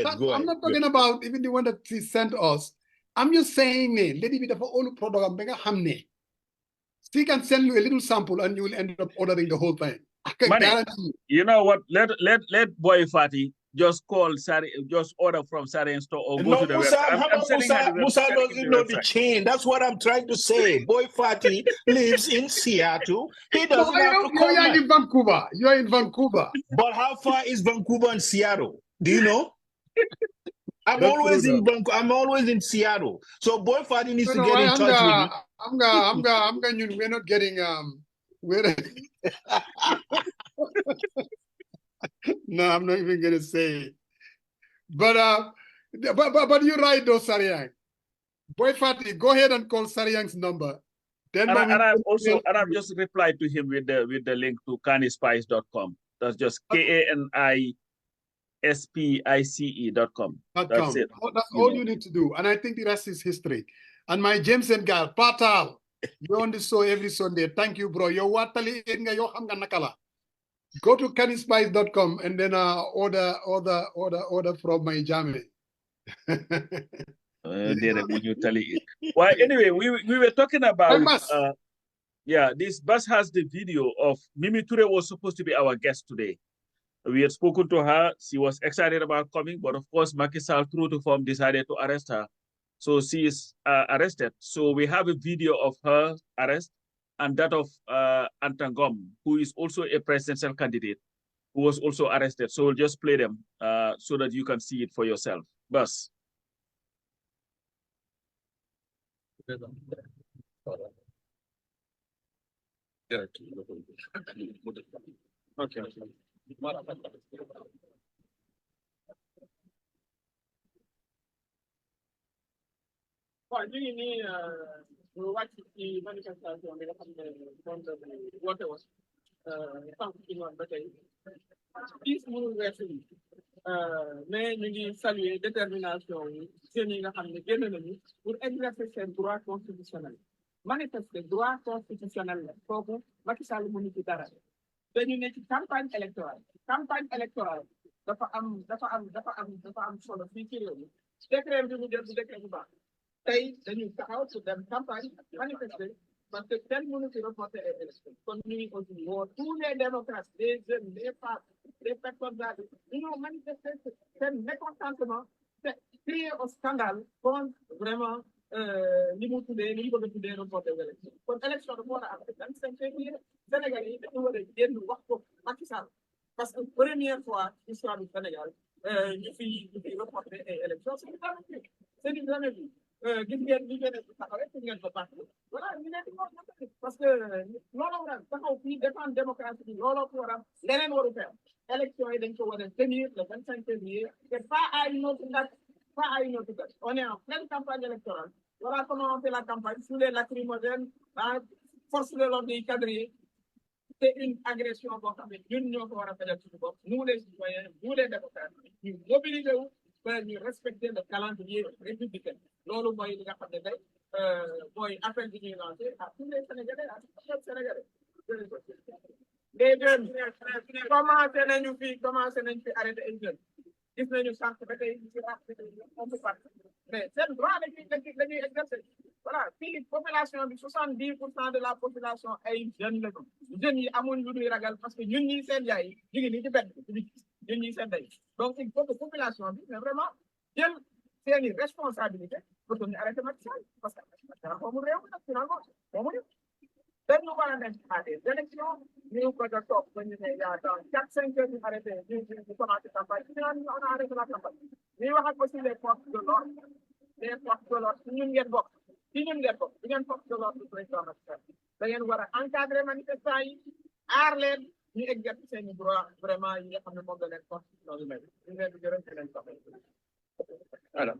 I'm not talking about even the one that she sent us. I'm just saying, lady with the all product, I'm mega hamne. She can send you a little sample and you will end up ordering the whole thing. I can guarantee you. You know what? Let Boy Fatty just call just order from Sariang store or go to the website. Musa doesn't know the chain. That's what I'm trying to say. Boy Fatty lives in Seattle. He doesn't have to come. You're in Vancouver. You're in Vancouver. But how far is Vancouver and Seattle? Do you know? I'm always in Seattle. So Boy Fatty needs to get in touch with me. We're not getting no, I'm not even gonna say it. But you're right though, Sariang. Boy Fatty, go ahead and call Sariang's number. Then I've just replied to him with the link to cannyspice.com. That's just KANISPICE.com. That's it. That's all you need to do. And I think the rest is history. And my James and Gal, Patal, you're on the show every Sunday. Thank you, bro. You're watali yo hamga nakala. Go to cannyspice.com and then order from my jammy. Well, anyway, we were talking about this bus has the video of Mimi Toure was supposed to be our guest today. We had spoken to her. She was excited about coming, but of course, Macky Sall, true to form, decided to arrest her. So she is arrested. So we have a video of her arrest and that of Antangom, who is also a presidential candidate, who was also arrested. So we'll just play them so that you can see it for yourself. Bus. Okay. waaw ñu ngi nii wàcc ci manifestation bi nga xam ne moom la woote woon sànq ci noonu ba tey diis mënul weesu yi mais ñu ngi saluer détermination yi jeunes yi nga xam ne génn nañu pour exercer seen droit constitutionnel manifester droit constitutionnel la foofu Macky Sall mënu ci dara dañu ne ci campagne électorale dafa am solo fii ci réew mi décret bi mu jël bu décret bu baax tey dañuy taxaw pour dem campagne manifester parce que kenn mënu ci reporter ay élections kon ñu ngi aussi woo tous les démocrates les jeunes les femmes les personnes âgées ñu ñoo manifester seen mécontentement te crier au scandale contre vraiment li mu bëgg a tuddee reporter aux élections kon élection dafa war a am 25 février Sénégal yi dañu war a génn wax ko Macky Sall parce que première fois histoire du Sénégal ñu fi reporter ay élections c'est du jamais vu gis ngeen li ngeen di taxawee pour ngeen ko baax voilà ñu ne parce que looloo war a taxaw fii défendre démocratie bi looloo ko war a leneen waru fee élection yi dañ ko war a tenir le 25 février te pas à une autre date on est en pleine campagne électorale voilà comment on fait la campagne sous les lacrymogènes force de l'ordre yi quadrillé c'est une agression boo xam ne ñun ñoo ko war a fajal suñu bopp nous les citoyens nous les démocrates ñu mobiliser wu ba ñu respecter le calendrier républicain loolu mooy li nga xam ne tey mooy appel bi ñuy lancé à tous les Sénégalais à tous les Sénégalais les jeunes commencé nañu fi arrêté ay jeunes gis nañu sànq ba tey ci on peut pas mais seen droit dañuy exercer voilà fii population bi 70% de la population ay jeunes la jeunes yi amuñ lu ñuy ragal parce que ñun ñii seen yaay yi ñu ngi nii ci benn ñun ñii seen day donc il faut que population bi mais vraiment jël seeni responsabilité pour que ñu arrêté Macky Sall parce que dara xamul réew mi nag finalement moomuñu dañu war a dem à des élections ñu ko da toog ba ñu ne yaa dans 4-5 heures ñu arrêté ñu commencé campagne finalement on a arrêté la campagne ñuy wax ak aussi les forces de l'ordre ñun ngeen bokk ci ñun ngeen bokk di ngeen force de l'ordre président Macky Sall da ngeen war a encadrer manifestants yi aar leen ñu exercer seen droit vraiment yi nga xam ne moom la leen constitution bi may ñu leen di gërëm di leen soxla alors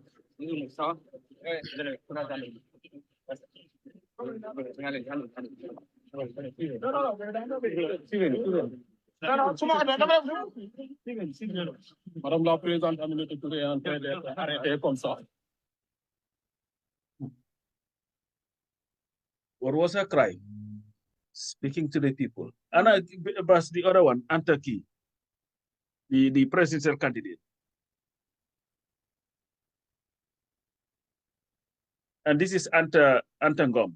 Madame la Présidente, Aminata Touré est en train d'être arrêtée comme ça. What was her cry? Speaking to the people. And but the other one, Antaki, the presidential candidate. And this is Antangom,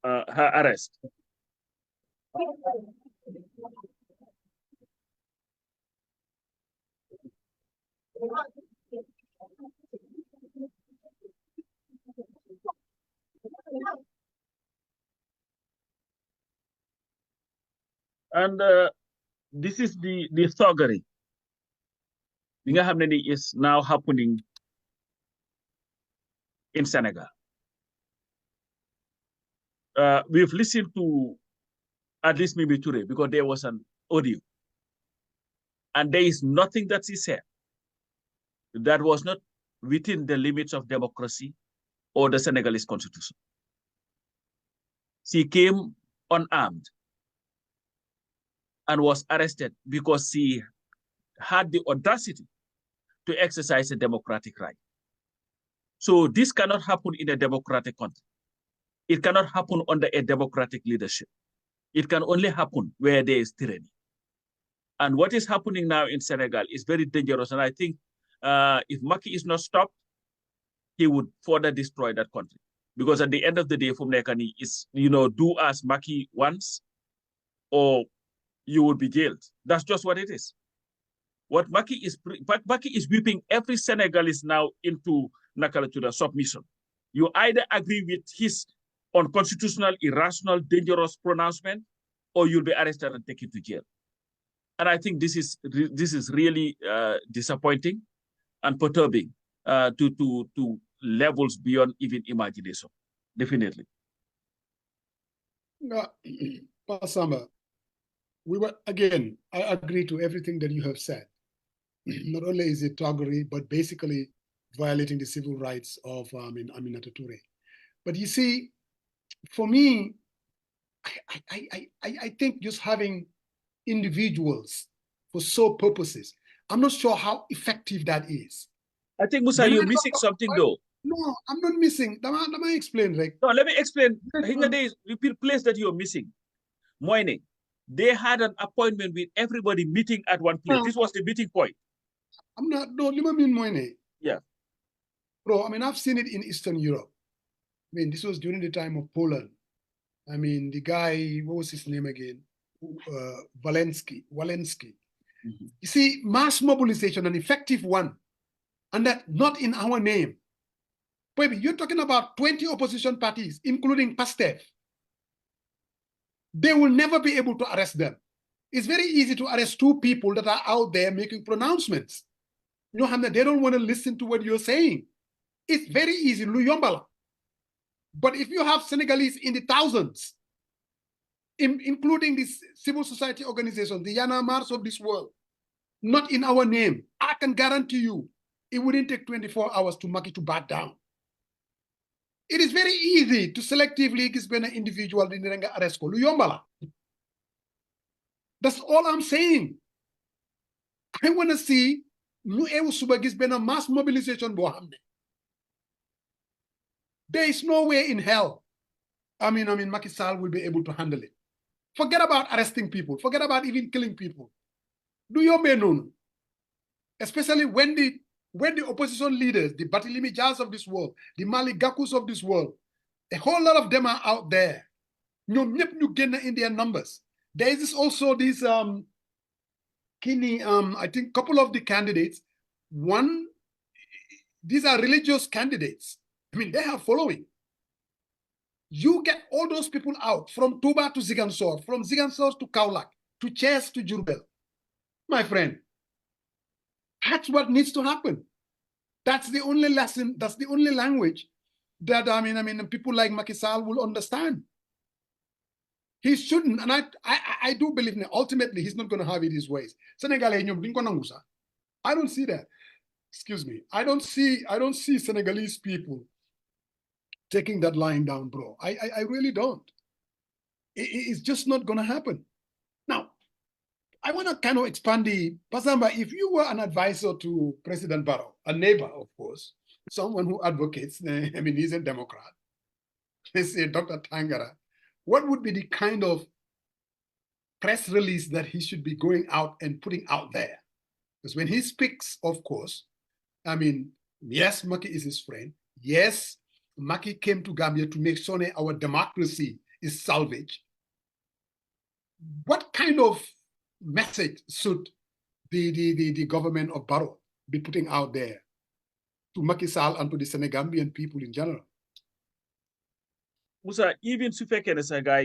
her arrest. And this is the thuggery. Is now happening in Senegal. We've listened to at least maybe today because there was an audio. And there is nothing that she said that was not within the limits of democracy or the Senegalese constitution. She came unarmed and was arrested because she had the audacity to exercise a democratic right. So this cannot happen in a democratic country. It cannot happen under a democratic leadership. It can only happen where there is tyranny. And what is happening now in Senegal is very dangerous. And I think if Macky is not stopped, he would further destroy that country. Because at the end of the day, Fumnekani is, do as Macky wants, or you will be jailed. That's just what it is. What Macky is whipping every Senegalese now into Nakalatura submission. You either agree with his unconstitutional, irrational, dangerous pronouncement, or you'll be arrested and taken to jail. And I think this is really disappointing and perturbing to levels beyond even imagination. Definitely. Samba, I agree to everything that you have said. Not only is it thuggery, but basically violating the civil rights of Aminata Touré. But you see, for me, I think just having individuals for sole purposes, I'm not sure how effective that is. I think, Musa, you're missing something though. No, I'm not missing. Let me explain, Rick. No, let me explain. The place that you're missing. Morning, they had an appointment with everybody meeting at one place. This was the meeting point. Let me mean Moine. Yeah. Bro, I've seen it in Eastern Europe. This was during the time of Poland. The guy, what was his name again? Walensky. Mm-hmm. You see, mass mobilization, an effective one, and that not in our name. Baby, you're talking about 20 opposition parties, including PASTEF. They will never be able to arrest them. It's very easy to arrest two people that are out there making pronouncements. They don't want to listen to what you're saying. It's very easy, Luyombala. But if you have Senegalese in the thousands, including these civil society organizations, the Yana Mars of this world, not in our name, I can guarantee you, it wouldn't take 24 hours to make it to back down. It is very easy to selectively give an individual in the arrest. That's all I'm saying. I want to see a mass mobilization. There is no way in hell. Macky Sall will be able to handle it. Forget about arresting people. Forget about even killing people. Do you know? Especially when the opposition leaders, the Batilimi Jazz of this world, the Mali Gakus of this world, a whole lot of them are out there. In their numbers. There is also this I think couple of the candidates, one, these are religious candidates. I mean, they have following. You get all those people out from Touba to Ziguinchor, from Ziguinchor to Kaolack, to Thiès to Diourbel. My friend, that's what needs to happen. That's the only lesson, that's the only language that, I mean, people like Macky Sall will understand. He shouldn't, and I do believe that ultimately he's not going to have it his ways. Senegalese, Musa. I don't see that. Excuse me. I don't see Senegalese people taking that line down, bro. I really don't. It's just not going to happen. Now, I want to kind of expand the Pasamba. If you were an advisor to President Barrow, a neighbor, of course, someone who advocates, I mean, he's a Democrat. Let's say Dr. Tangara. What would be the kind of press release that he should be going out and putting out there? Because when he speaks, of course, I mean, yes, Macky is his friend. Yes, Macky came to Gambia to make sure our democracy is salvaged. What kind of message should the government of Barrow be putting out there to Macky Sall and to the Senegambian people in general? Musa, even if a guy,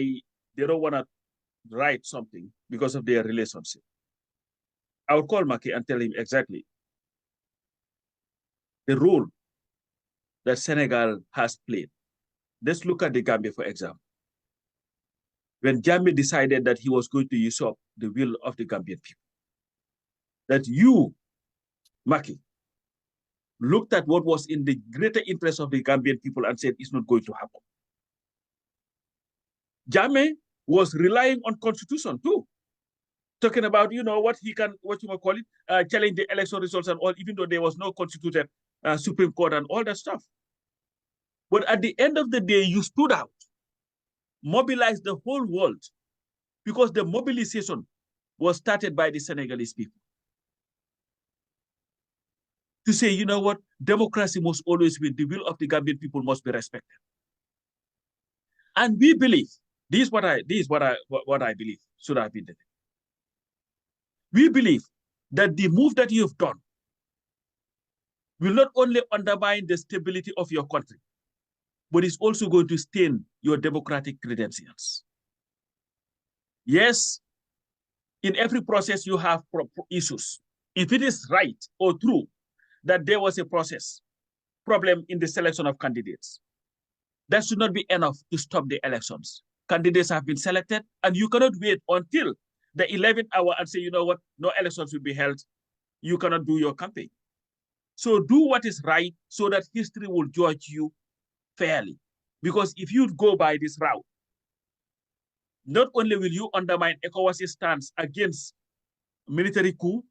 they don't want to write something because of their relationship, I would call Macky and tell him exactly the role that Senegal has played. Let's look at the Gambia, for example. When Jammeh decided that he was going to usurp the will of the Gambian people, that you, Macky, looked at what was in the greater interest of the Gambian people and said it's not going to happen. Jammeh was relying on constitution too, talking about, what he can, challenge the election results and all, even though there was no constituted Supreme Court and all that stuff. But at the end of the day, you stood out, mobilized the whole world, because the mobilization was started by the Senegalese people. To say, you know what, democracy must always win, the will of the Gambian people must be respected. And we believe, this is what I believe should have been the thing. We believe that the move that you have done will not only undermine the stability of your country, but it's also going to stain your democratic credentials. Yes, in every process you have issues. If it is right or true that there was a problem in the selection of candidates, that should not be enough to stop the elections. Candidates have been selected, and you cannot wait until the 11th hour and say, you know what, no elections will be held. You cannot do your campaign. So do what is right so that history will judge you fairly. Because if you go by this route, not only will you undermine ECOWAS's stance against military coup,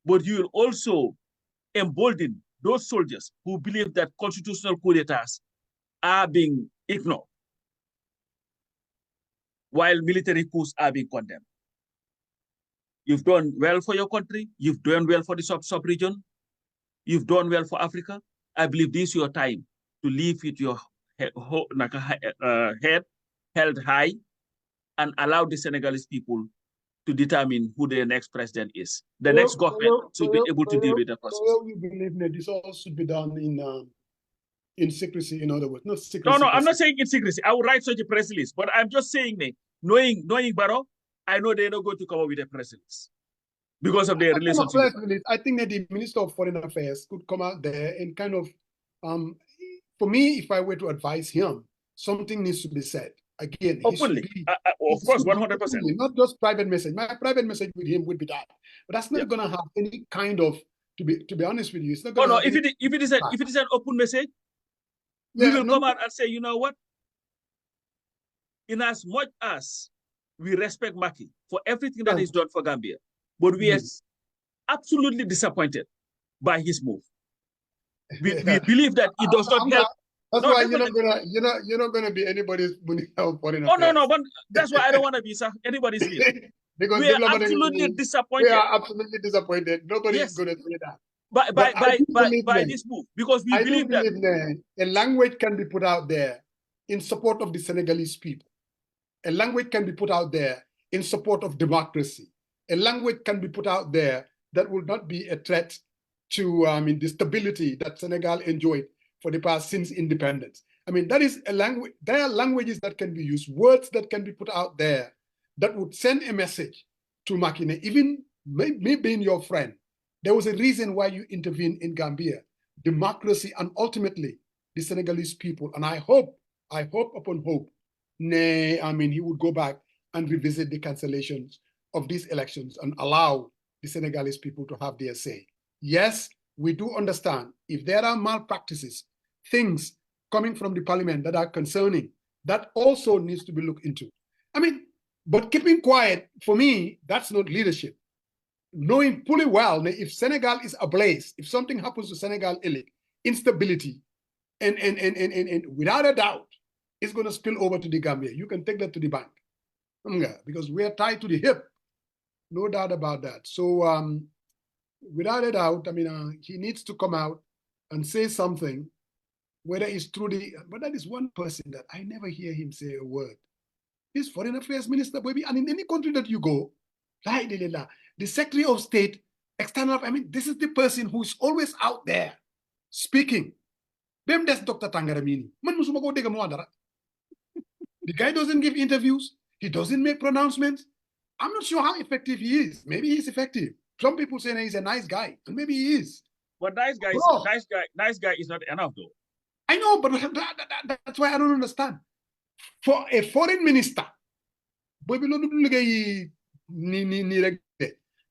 but you will also embolden those soldiers who believe that constitutional coup d'etats are being ignored, while military coups are being condemned. You've done well for your country. You've done well for the sub-region. You've done well for Africa. I believe this is your time to live with your head held high and allow the Senegalese people to determine who their next president is. The next government should be able to deal with the process. So you believe that this all should be done in secrecy, in other words, not secrecy. No, I'm not saying in secrecy. I would write such a press release, but I'm just saying, knowing Barrow, I know they're not going to come up with a press release because of their relationship. I think that the Minister of Foreign Affairs could come out there and kind of, for me, if I were to advise him, something needs to be said. Again, openly, of course, 100%. Not just private message. My private message with him would be that, but that's not going to have any kind of. To be honest with you, it's not going to. If it is an open message, we will come out and say, you know what? In as much as we respect Macky for everything that he's done for Gambia, but we are absolutely disappointed by his move. We believe that it does not help. That's why you're not gonna be anybody's foreign affairs. No, but that's why I don't want to be anybody's leader. Because we are absolutely disappointed. We are absolutely disappointed. Nobody is going to say that. By this move, because we believe that a language can be put out there in support of the Senegalese people. A language can be put out there in support of democracy. A language can be put out there that will not be a threat to the stability that Senegal enjoyed for the past since independence. I mean, that is a language. There are languages that can be used, words that can be put out there that would send a message to Makine, even me being your friend. There was a reason why you intervened in Gambia, democracy, and ultimately the Senegalese people. And I hope upon hope, he would go back and revisit the cancellations of these elections and allow the Senegalese people to have their say. Yes, we do understand if there are malpractices, things coming from the parliament that are concerning, that also needs to be looked into. I mean, but keeping quiet, for me, that's not leadership. Knowing fully well if Senegal is ablaze, if something happens to Senegal, instability, and without a doubt, it's going to spill over to the Gambia. You can take that to the bank, because we are tied to the hip, no doubt about that. So without a doubt, he needs to come out and say something, whether it's truly, but that is one person that I never hear him say a word. He's foreign affairs minister, baby, and in any country that you go, the Secretary of State, external, this is the person who's always out there speaking. Bem des Dr. Tangaramini. The guy doesn't give interviews. He doesn't make pronouncements. I'm not sure how effective he is. Maybe he's effective. Some people say he's a nice guy, and maybe he is. But nice guy is not enough, though. I know, but that's why I don't understand. For a foreign minister,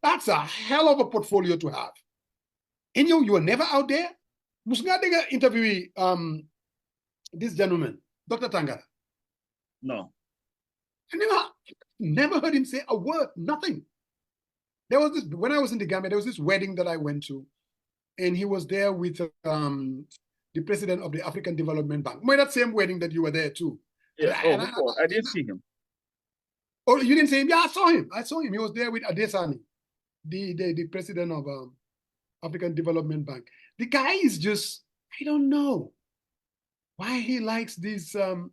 that's a hell of a portfolio to have. And you are never out there. Musngadega interview this gentleman, Dr. Tangara. No. I never heard him say a word, nothing. There was this, when I was in the Gambia, there was this wedding that I went to, and he was there with the president of the African Development Bank. That same wedding that you were there too. Yeah. I didn't see him. Oh, you didn't see him? Yeah, I saw him. He was there with Adesani, the president of African Development Bank. The guy is just, I don't know why he likes this. And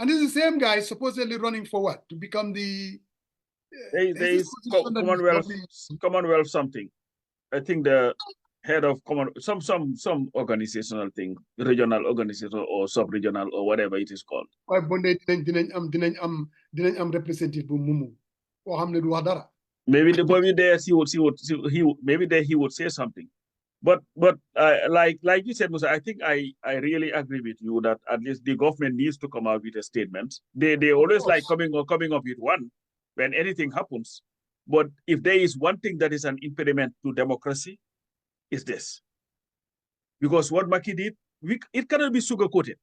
this is the same guy supposedly running for what? To become the there is Commonwealth something. I think the head of some organizational thing, regional organization or sub-regional or whatever it is called. Maybe there he would say something. But like you said, Musa, I think I really agree with you that at least the government needs to come out with a statement. They always like coming up with one when anything happens. But if there is one thing that is an impediment to democracy, is this. Because what Maki did, it cannot be sugar-coated.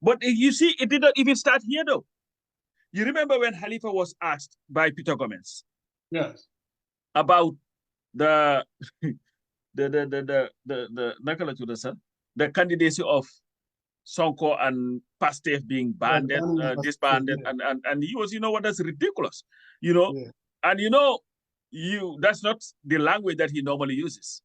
But you see, it did not even start here, though. You remember when Halifa was asked by Peter Gomez? Yes. About the candidacy of Sonko and Pastef being banded, disbanded, and he was, that's ridiculous, Yeah. And that's not the language that he normally uses.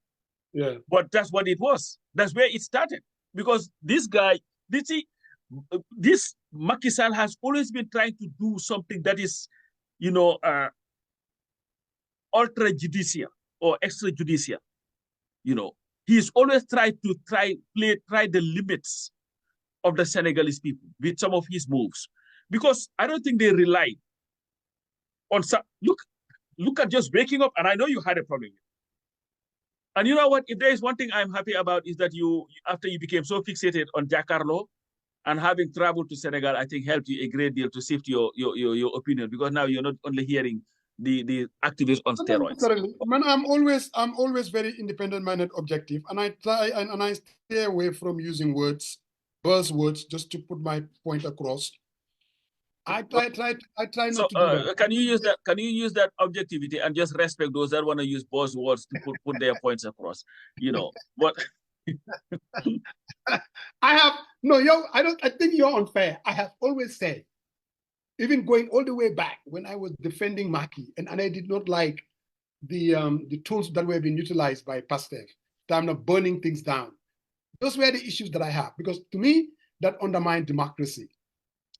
Yeah. But that's what it was. That's where it started. Because this guy, this Macky Sall has always been trying to do something that is, ultra-judicial or extrajudicial. He's always tried to try the limits of the Senegalese people with some of his moves. Because I don't think they rely on some, look at just waking up, and I know you had a problem. And you know what? If there is one thing I'm happy about is that after you became so fixated on Jakarlo and having traveled to Senegal, I think helped you a great deal to shift your opinion, because now you're not only hearing the activists on steroids. Man, I'm always very independent-minded, objective, and I try and I stay away from using buzzwords, just to put my point across. I try not to do that. Can you use that? Can you use that objectivity and just respect those that want to use buzzwords to put their points across? What? I think you're unfair. I have always said, even going all the way back when I was defending Maki, and I did not like the tools that were being utilized by Pastef, time of burning things down. Those were the issues that I have, because to me, that undermined democracy.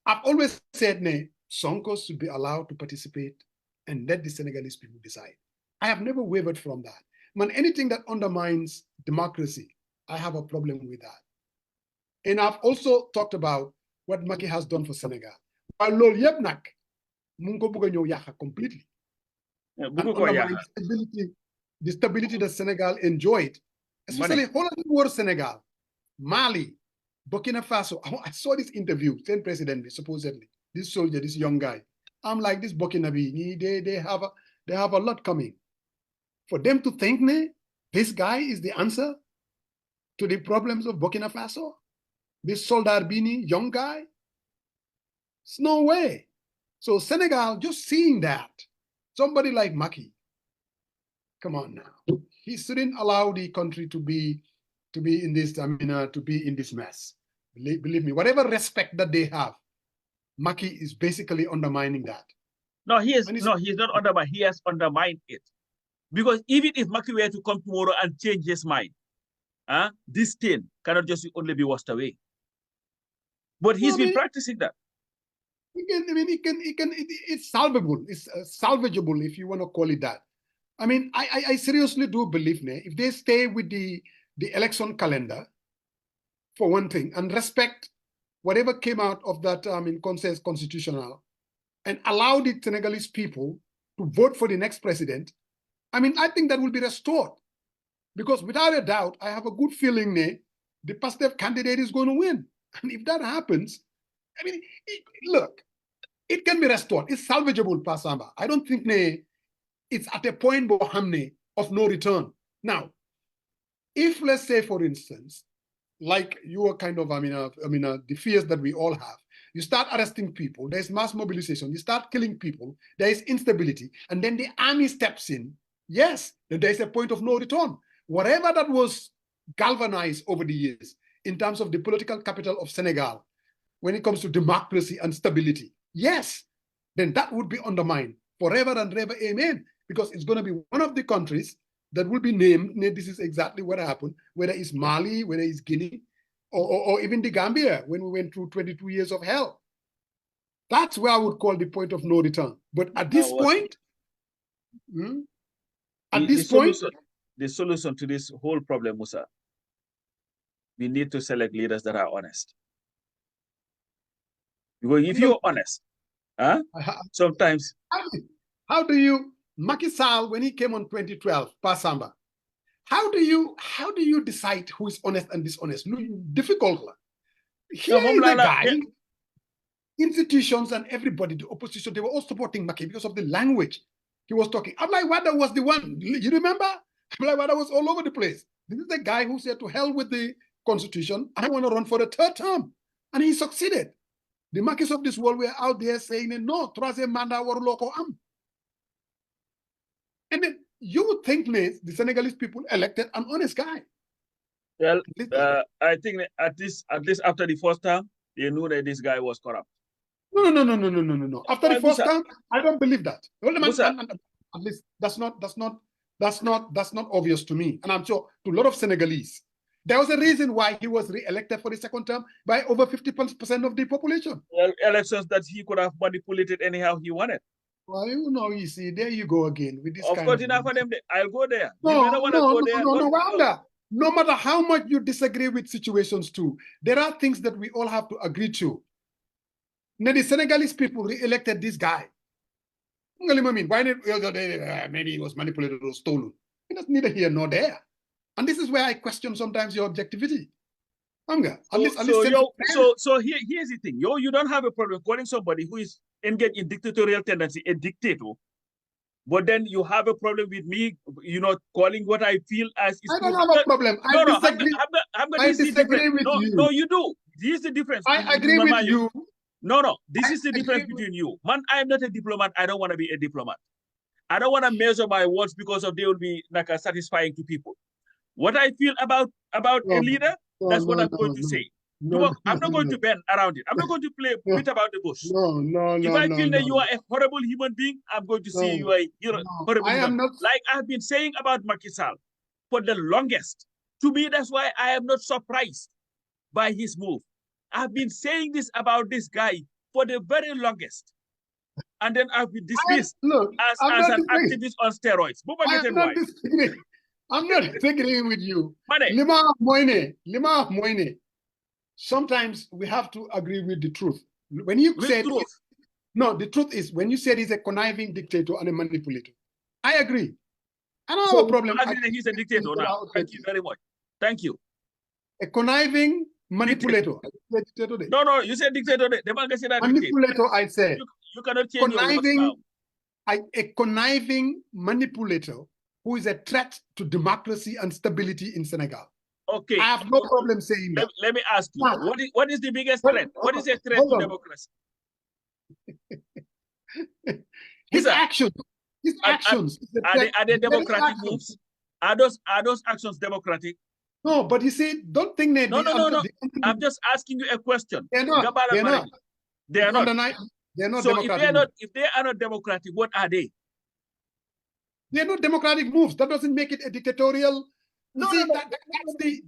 I've always said, Sonko should be allowed to participate and let the Senegalese people decide. I have never wavered from that. man, anything that undermines democracy, I have a problem with that. And I've also talked about what Macky has done for Senegal. While loolu yëpp nag mu ngi ko bëgg a ñëw yàq completely. And undermine the stability that Senegal enjoyed, especially xoolal ñu wër Senegal, Mali, Burkina Faso. I saw this interview, then president, supposedly, this soldier, this young guy. I'm like, this Burkinabe, they have a lot coming. For them to think this guy is the answer to the problems of Burkina Faso, this Soldar Bini, young guy, it's no way. So Senegal, just seeing that, somebody like Macky, come on now, he shouldn't allow the country to be in this, to be in this mess. Believe me, whatever respect that they have, Macky is basically undermining that. No, he's not undermined. He has undermined it. Because even if Macky were to come tomorrow and change his mind, this thing cannot just only be washed away. But he's been practicing that. It's salvageable. It's salvageable, if you want to call it that. I mean, I seriously do believe if they stay with the election calendar, for one thing, and respect whatever came out of that consensus constitutional, and allow the Senegalese people to vote for the next president, I think that will be restored. Because without a doubt, I have a good feeling the Pastef candidate is going to win. And if that happens, look, it can be restored. It's salvageable, Samba. I don't think it's at a point of no return. Now, if let's say, for instance, like you are kind of, the fears that we all have, you start arresting people, there's mass mobilization, you start killing people, there is instability, and then the army steps in, yes, then there's a point of no return. Whatever that was galvanized over the years in terms of the political capital of Senegal, when it comes to democracy and stability, yes, then that would be undermined forever and ever, amen, because it's going to be one of the countries that will be named, this is exactly what happened, whether it's Mali, whether it's Guinea, or even the Gambia, when we went through 22 years of hell. That's where I would call the point of no return. But at this point, the solution to this whole problem, Musa, we need to select leaders that are honest. Because if you're honest, sometimes... How do you, Macky Sall, when he came on 2012, Samba, how do you decide who is honest and dishonest? Difficult. Here is a guy, institutions and everybody, the opposition, they were all supporting Macky because of the language he was talking. Abdoulaye Wade was the one, you remember? Abdoulaye Wade was all over the place. This is the guy who said, to hell with the constitution, I want to run for the third term. And he succeeded. The Mackis of this world were out there saying, no, troisième mandat waruloo ko am. And then you would think the Senegalese people elected an honest guy. Well, I think at least after the first term, they knew that this guy was corrupt. No. After the first term, I don't believe that. At least that's not obvious to me. And I'm sure to a lot of Senegalese. There was a reason why he was re-elected for the second term by over 50% of the population. Well, elections that he could have manipulated anyhow he wanted. Well, you see, there you go again with this. Of course, enough for them. I'll go there. No matter how much you disagree with situations too, there are things that we all have to agree to. Now, the Senegalese people re-elected this guy. Why maybe he was manipulated or stolen. It's neither here nor there. And this is where I question sometimes your objectivity. Here's the thing. You don't have a problem calling somebody who is engaged in dictatorial tendency a dictator, but then you have a problem with me, calling what I feel as... I don't have a problem. I disagree with you. No, you do. This is the difference. I agree with you. No. This is the difference between you. Man, I am not a diplomat. I don't want to be a diplomat. I don't want to measure my words because they will be satisfying to people. What I feel about a leader, that's what I'm going to say. I'm not going to bend around it. I'm not going to play bit about the bush. If I feel that you are a horrible human being, I'm going to say you are a horrible human being. Like I've been saying about Macky Sall for the longest. To me, that's why I am not surprised by his move. I've been saying this about this guy for the very longest. And then I've been dismissed as an activist on steroids. I'm not disagreeing with you. Mane. Lima Moine. Sometimes we have to agree with the truth. When you said truth. no, the truth is when you said he's a conniving dictator and a manipulator, I agree. I don't So have a problem. I agree that he's a dictator now. Thank you very much. Thank you. A conniving manipulator. No, you said dictator. Manipulator, I said. You cannot change conniving, your words now. A conniving manipulator who is a threat to democracy and stability in Senegal. Okay. I have no problem saying that. Let me ask you, what is the biggest threat? What is a threat to democracy? His actions. Are they democratic moves? Are those actions democratic? No, but you see, don't think that. No. I'm just asking you a question. They're not. They are not. They're not so democratic. If they are not democratic, what are they? They're not democratic moves. That doesn't make it a dictatorial.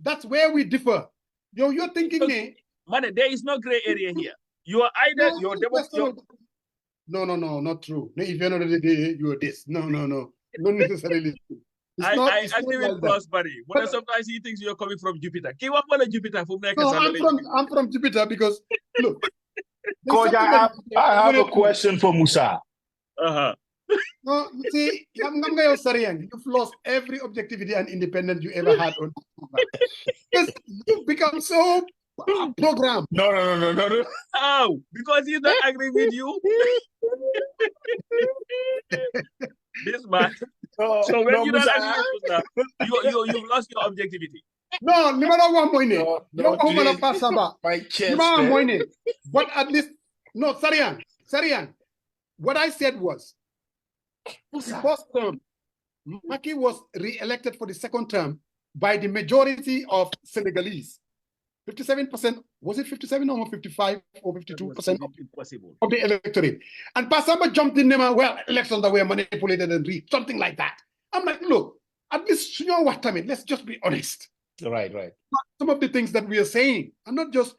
That's where we differ. You're thinking, man, there is no gray area here. You are either you're democratic. No, not true. If you're not you're this. No, not necessarily. I agree with Bros Barry. But sometimes he thinks you're coming from Jupiter. Jupiter from I'm from Jupiter because look. Coach, I have a question for Musa. No, you see, Sariang, you've lost every objectivity and independence you ever had on because you've become so programmed. No. Oh, because he's not agreeing with you. This man. So when you don't agree with Musa, you've lost your objectivity. No, my chest. But at least, no, Sariang. What I said was, the first term, Macky was re-elected for the second term by the majority of Senegalese. 57%, was it 57 or 55 or 52% of the electorate? And Samba jumped in there, well, elections that were manipulated and rigged, something like that. I'm like, look, at least, you know what I mean? Let's just be honest. Right. Some of the things that we are saying, and not just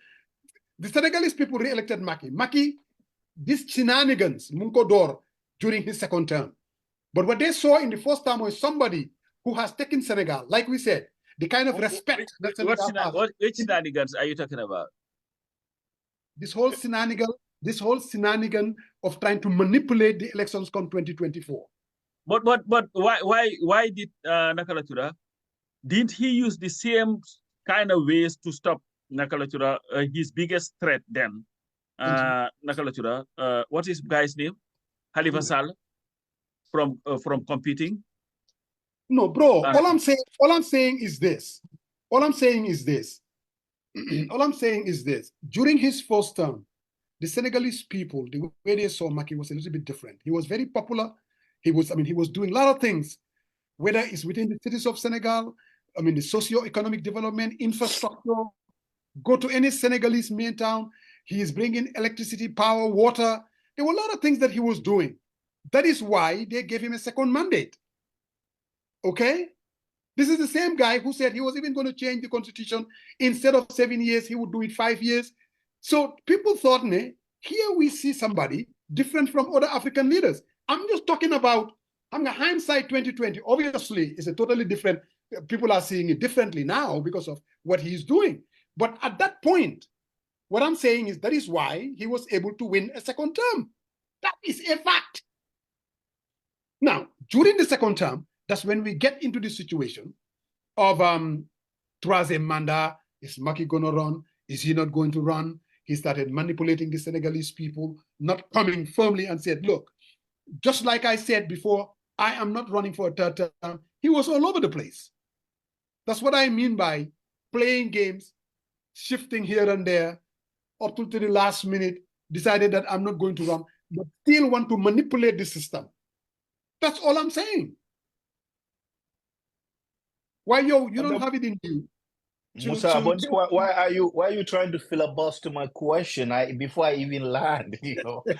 the Senegalese people re-elected Macky. Macky, these shenanigans, Munko Dor, during his second term. But what they saw in the first term was somebody who has taken Senegal, like we said, the kind of respect that Senegal has. Which shenanigans are you talking about? This whole shenanigan of trying to manipulate the elections come 2024. But why did Nakalatura? Didn't he use the same kind of ways to stop Nakalatura, his biggest threat then? Nakalatura, what is guy's name? Khalifa Sall from competing? No, bro. All I'm saying is this. During his first term, the Senegalese people, the way they saw Macky was a little bit different. He was very popular. He was doing a lot of things, whether it's within the cities of Senegal, the socio-economic development, infrastructure. Go to any Senegalese main town, he is bringing electricity, power, water. There were a lot of things that he was doing. That is why they gave him a second mandate. Okay? This is the same guy who said he was even going to change the constitution. Instead of 7 years, he would do it 5 years. So people thought, here we see somebody different from other African leaders. I'm just talking about, hindsight 2020. Obviously, it's a totally different, people are seeing it differently now because of what he's doing. But at that point, what I'm saying is that is why he was able to win a second term. That is a fact. Now, during the second term, that's when we get into the situation of Troisième Mandat. Is Macky going to run? Is he not going to run? He started manipulating the Senegalese people, not coming firmly and said, look, just like I said before, I am not running for a third term. He was all over the place. That's what I mean by playing games, shifting here and there, up to the last minute, decided that I'm not going to run, but still want to manipulate the system. That's all I'm saying. Why you don't have it in you? Musa, but why are you trying to filibuster my question before I even land?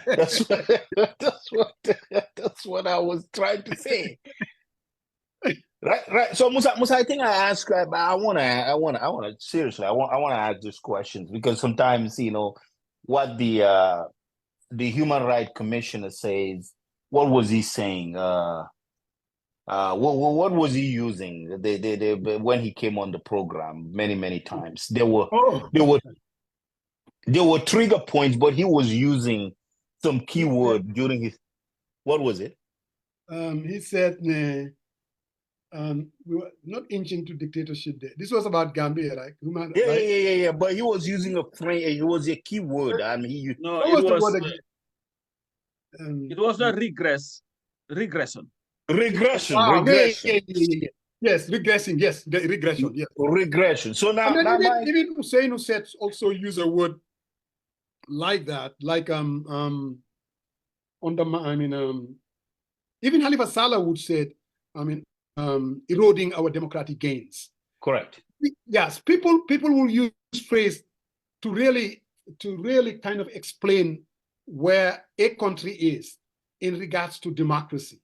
That's what I was trying to say. Right. So Musa, I think I asked. I wanna seriously. I want to ask these questions because sometimes what the Human Rights Commissioner says. What was he saying? What was he using? They when he came on the program many times. There were trigger points, but he was using some keyword during his. What was it? He said, we were not inching to dictatorship there. This was about Gambia, right? Yeah. But he was using a phrase. It was a keyword. I mean, no, it was not regression. Regression. Yes, regressing. Yes, regression. Yes, regression. So now, even Hussein Hussein also use a word like that, like even Halifa Saleh would say, eroding our democratic gains. Correct. Yes, people will use phrase to really kind of explain where a country is in regards to democracy.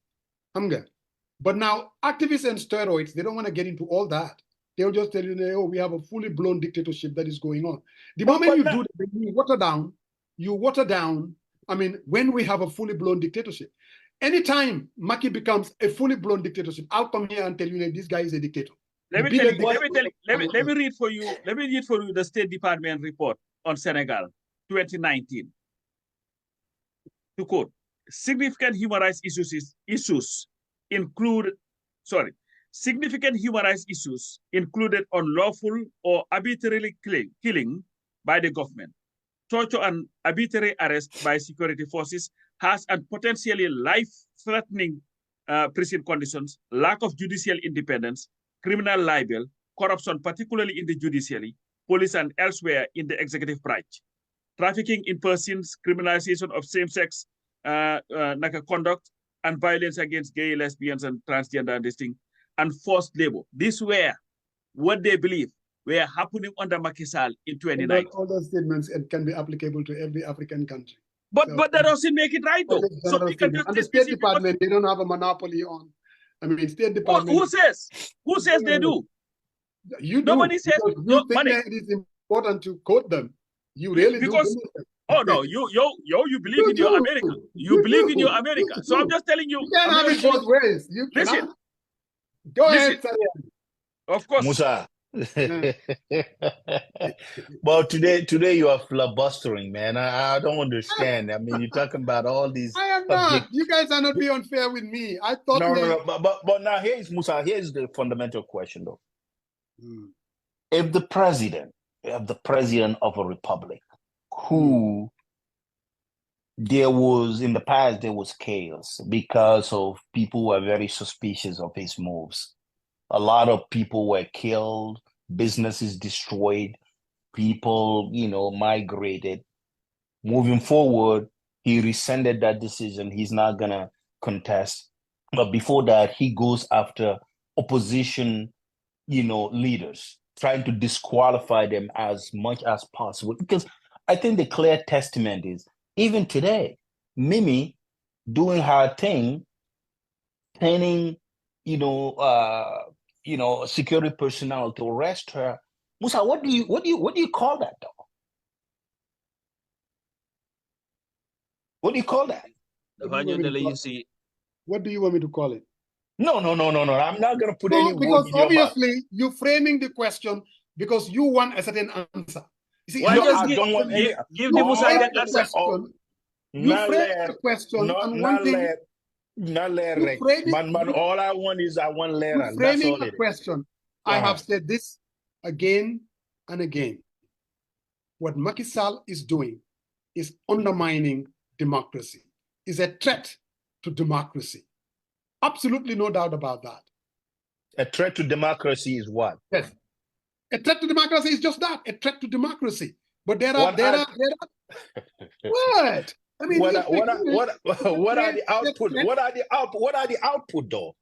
But now activists and steroids, they don't want to get into all that. They'll just tell you, oh, we have a fully blown dictatorship that is going on. The moment you do that, you water down, when we have a fully blown dictatorship. Anytime Maki becomes a fully blown dictatorship, I'll come here and tell you that this guy is a dictator. Let me read for you the State Department report on Senegal, 2019. To quote, significant human rights issues included unlawful or arbitrary killing by the government, torture and arbitrary arrest by security forces, harsh and potentially life-threatening prison conditions, lack of judicial independence, criminal libel, corruption, particularly in the judiciary, police, and elsewhere in the executive branch, trafficking in persons, criminalization of same-sex conduct, and violence against gay, lesbians, and transgender and distinct, and forced labor. These were what they believe were happening under Macky Sall in 2019. All those statements can be applicable to every African country. But that doesn't make it right, though. So and the State Department, they don't have a monopoly on. State Department. Who says? Who says they do? You do. Nobody says. You think that it is important to quote them. You really do. Oh no, you believe in your America. You believe in your America. So I'm just telling you. You can't have it both ways. You listen. Go ahead, Sariang. Of course. Musa. Well, today you are filibustering, man. I don't understand. You're talking about all these. I am not. You guys are not being unfair with me. I thought. No. But now here's Musa. Here's the fundamental question, though. If the president of a republic, who in the past there was chaos because of people who were very suspicious of his moves. A lot of people were killed, businesses destroyed, people, migrated. Moving forward, he rescinded that decision. He's not gonna contest. But before that, he goes after opposition, leaders, trying to disqualify them as much as possible. Because I think the clear testament is, even today, Mimi doing her thing, turning, security personnel to arrest her. Musa, what do you call that, though? What do you call that? What do you want me to call it? No. I'm not going to put any word because in your obviously mouth. You're framing the question because you want a certain answer. You see, I don't want any. Give the Musa that answer. You frame the question and one thing. Man, all I want is Lera. Framing a question. I have said this again and again. What Macky Sall is doing is undermining democracy, is a threat to democracy. Absolutely no doubt about that. A threat to democracy is what? Yes. A threat to democracy is just that, a threat to democracy. But there are what? What are the output? What are the output though?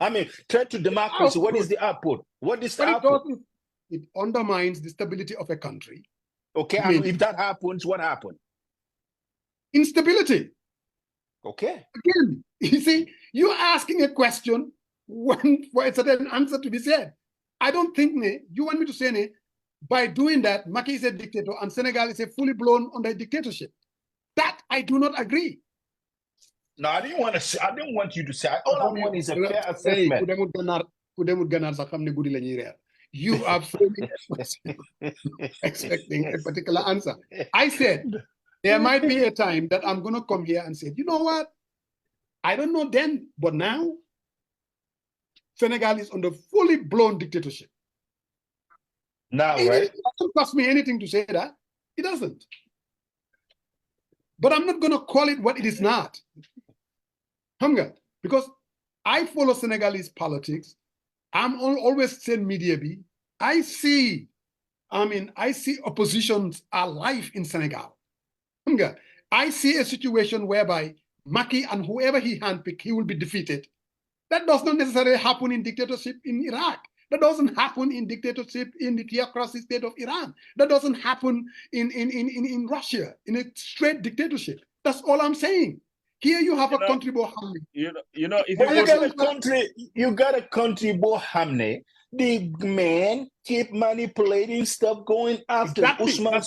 Threat to democracy. What is the output? What is the output? It undermines the stability of a country. Okay, if that happens, what happened? Instability. Okay. Again, you see, you're asking a question for a certain answer to be said. I don't think you want me to say by doing that, Macky is a dictator and Senegal is a fully blown under dictatorship. That I do not agree. No, I didn't want to say. I didn't want you to say. All I want is a fair Hey, assessment. You are framing a question expecting a particular answer. I said there might be a time that I'm going to come here and say, you know what? I don't know then, but now Senegal is under fully blown dictatorship. Now, right? It doesn't cost me anything to say that. It doesn't. But I'm not going to call it what it is not. Hunger. Because I follow Senegalese politics. I'm always saying media be. I see oppositions are live in Senegal. Hunger. I see a situation whereby Maki and whoever he handpicked, he will be defeated. That does not necessarily happen in dictatorship in Iraq. That doesn't happen in dictatorship in the theocracy state of Iran. That doesn't happen in Russia, in a straight dictatorship. That's all I'm saying. Here you have a country, Bohamne. If you got a country, Bohamne. The man keep manipulating stuff, going after Usman.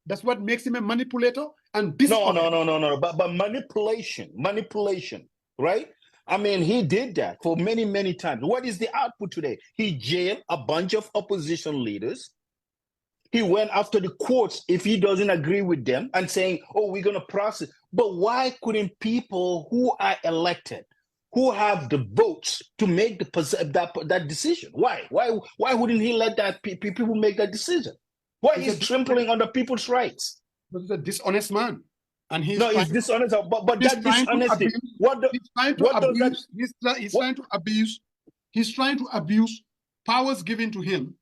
That's what makes him a manipulator and dishonest. No. But manipulation, right? I mean, he did that for many, many times. What is the output today? He jailed a bunch of opposition leaders. He went after the courts if he doesn't agree with them and saying, oh, we're going to process. But why couldn't people who are elected, who have the votes to make that decision? Why wouldn't he let that people make that decision? Why he's trampling on the people's rights? But he's a dishonest man. And he's dishonest, but that dishonesty. He's trying to abuse powers given to him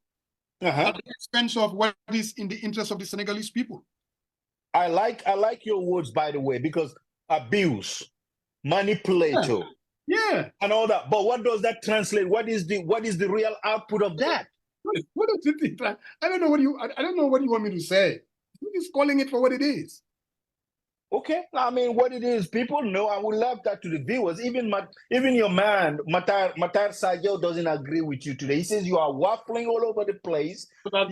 at the expense of what is in the interest of the Senegalese people. I like your words, by the way, because abuse, manipulator, and all that. But what does that translate? What is the real output of that? What does it? I don't know what you want me to say. He's calling it for what it is. Okay, I mean, what it is, people know. I would love that to the viewers. Even your man, Matar Sajo, doesn't agree with you today. He says you are waffling all over the place. But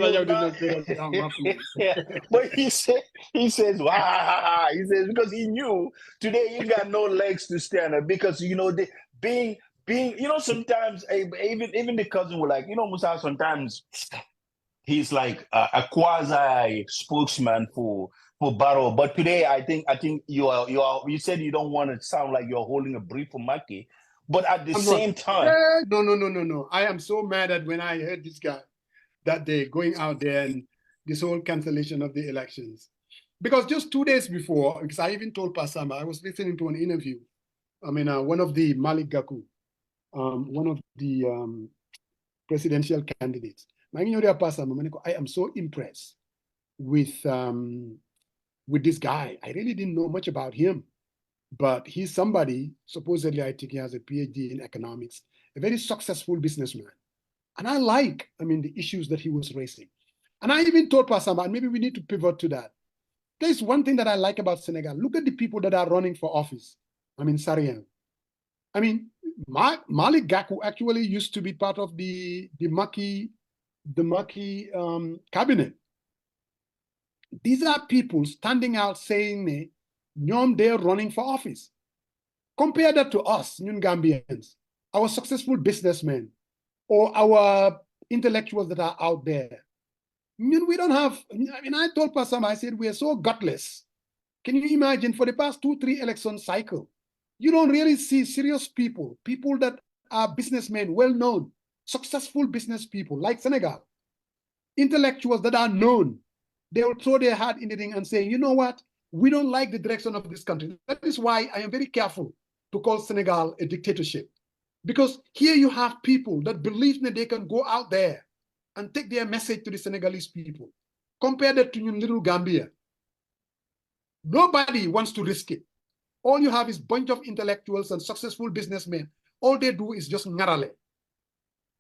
he says, he says, because he knew today he got no legs to stand on, because being sometimes even the cousin will like, Musa, sometimes he's like a quasi spokesman for Barrow. But today, I think you said you don't want to sound like you're holding a brief for Maki, but at the same time, no. I am so mad at when I heard this guy that day going out there and this whole cancellation of the elections, because just 2 days before, because I even told Pasama, I was listening to an interview. I mean, one of the Malik Gaku, one of the presidential candidates. I am so impressed with this guy. I really didn't know much about him, but he's somebody, supposedly I think he has a PhD in economics, a very successful businessman. And I like, the issues that he was raising. And I even told Pasama, and maybe we need to pivot to that. There's one thing that I like about Senegal. Look at the people that are running for office. Sariang. Malik Gakou actually used to be part of the Maki cabinet. These are people standing out saying they're running for office. Compare that to us, Nyun Gambians, our successful businessmen, or our intellectuals that are out there. We don't have, I told Pasam, I said, we are so gutless. Can you imagine for the past 2-3 election cycle, you don't really see serious people that are businessmen, well-known, successful business people like Senegal, intellectuals that are known. They will throw their hat in the ring and say, you know what? We don't like the direction of this country. That is why I am very careful to call Senegal a dictatorship. Because here you have people that believe that they can go out there and take their message to the Senegalese people. Compare that to your little Gambia. Nobody wants to risk it. All you have is a bunch of intellectuals and successful businessmen. All they do is just ngarale.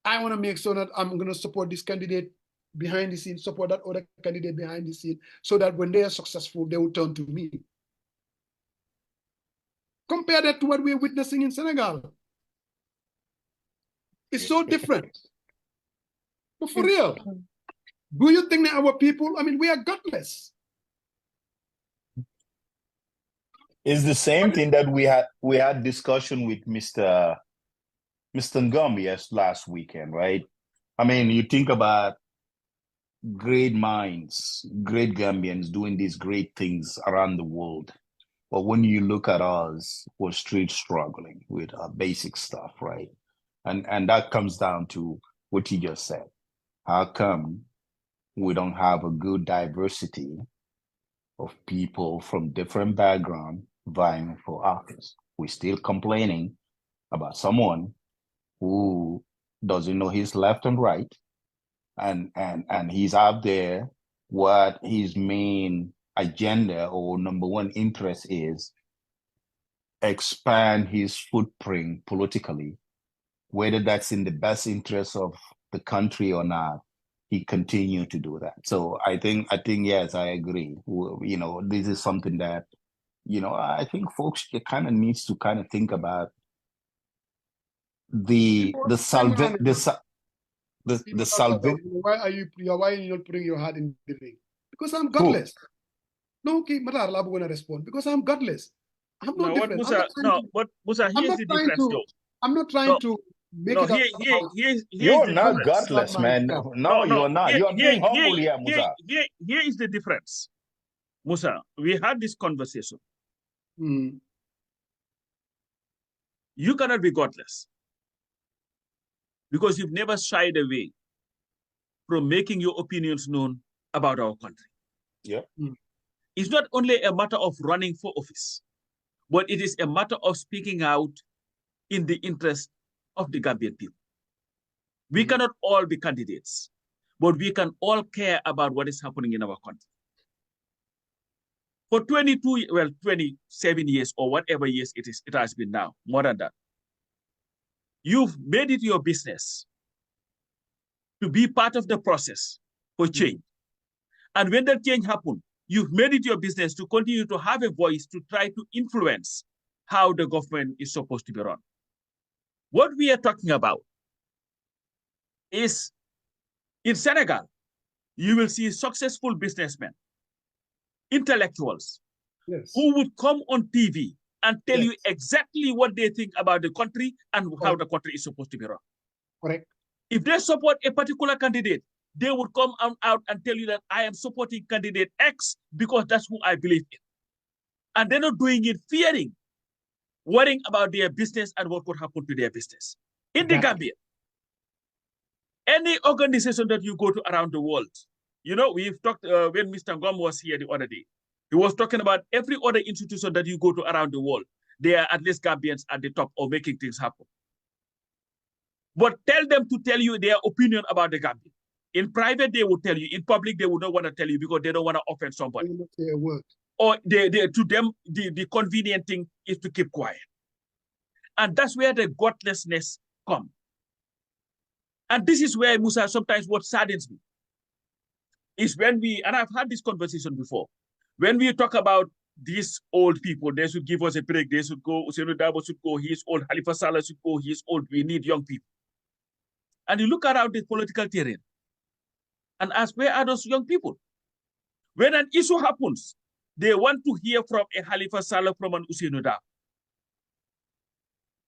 I want to make sure that I'm going to support this candidate behind the scene, support that other candidate behind the scene, so that when they are successful, they will turn to me. Compare that to what we're witnessing in Senegal. It's so different. But for real, do you think that our people, we are gutless? It's the same thing that we had discussion with Mr. Ngombi last weekend, right? I mean, you think about great minds, great Gambians doing these great things around the world. But when you look at us, we're still struggling with basic stuff, right? And that comes down to what you just said. How come we don't have a good diversity of people from different backgrounds vying for office? We're still complaining about someone who doesn't know his left and right, and he's out there what his main agenda or number one interest is expand his footprint politically, whether that's in the best interest of the country or not. He continued to do that. So I think yes, I agree. You know, this is something that, you know, I think folks kind of needs to kind of think about the salvation. Why are you not putting your heart in the ring? Because I'm godless. No, okay, Matar Labu gonna respond because I'm godless. I'm not different. Musa, here's the difference though. I'm not trying to make it up. You're not godless, man. No, you're not. You're being humble here, Musa. Here is the difference. Musa, we had this conversation. You cannot be godless because you've never shied away from making your opinions known about our country. Yeah. It's not only a matter of running for office, but it is a matter of speaking out in the interest of the Gambian people. We cannot all be candidates, but we can all care about what is happening in our country. For 27 years or whatever years it has been now, more than that. You've made it your business to be part of the process for change. And when that change happens, you've made it your business to continue to have a voice to try to influence how the government is supposed to be run. What we are talking about is in Senegal, you will see successful businessmen, intellectuals, who would come on TV and tell you exactly what they think about the country and how the country is supposed to be run. Correct. If they support a particular candidate, they would come out and tell you that I am supporting candidate X because that's who I believe in. And they're not doing it fearing, worrying about their business and what could happen to their business. In the Gambia, any organization that you go to around the world, you know, we've talked when Mr. Ngom was here the other day, he was talking about every other institution that you go to around the world, there are at least Gambians at the top of making things happen. But tell them to tell you their opinion about the Gambia. In private, they will tell you. In public, they would not want to tell you because they don't want to offend somebody. Or to them, the convenient thing is to keep quiet. And that's where the godlessness comes. And this is where, Musa, sometimes what saddens me is when and I've had this conversation before, when we talk about these old people, they should give us a break, they should go, Usenu Dabo should go, he is old, Halifa Saleh should go, he is old, we need young people. And you look around the political terrain and ask, where are those young people? When an issue happens, they want to hear from a Halifa Saleh, from an Usenu Dabo.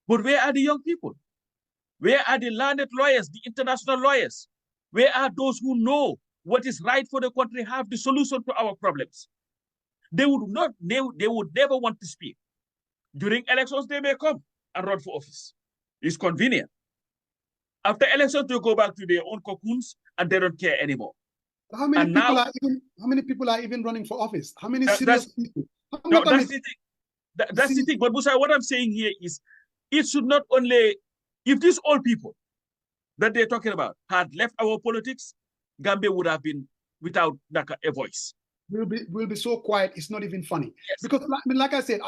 But where are the young people? Where are the learned lawyers, the international lawyers? Where are those who know what is right for the country, have the solution to our problems? They would never want to speak. During elections, they may come and run for office. It's convenient. After elections, they go back to their own cocoons and they don't care anymore. How many people are even running for office? How many serious people? No, that's the thing. That's the thing. But Musa, what I'm saying here is, it should not only, if these old people that they're talking about had left our politics, Gambia would have been without a voice. We'll be so quiet, it's not even funny. Yes. Because, I mean, like I said,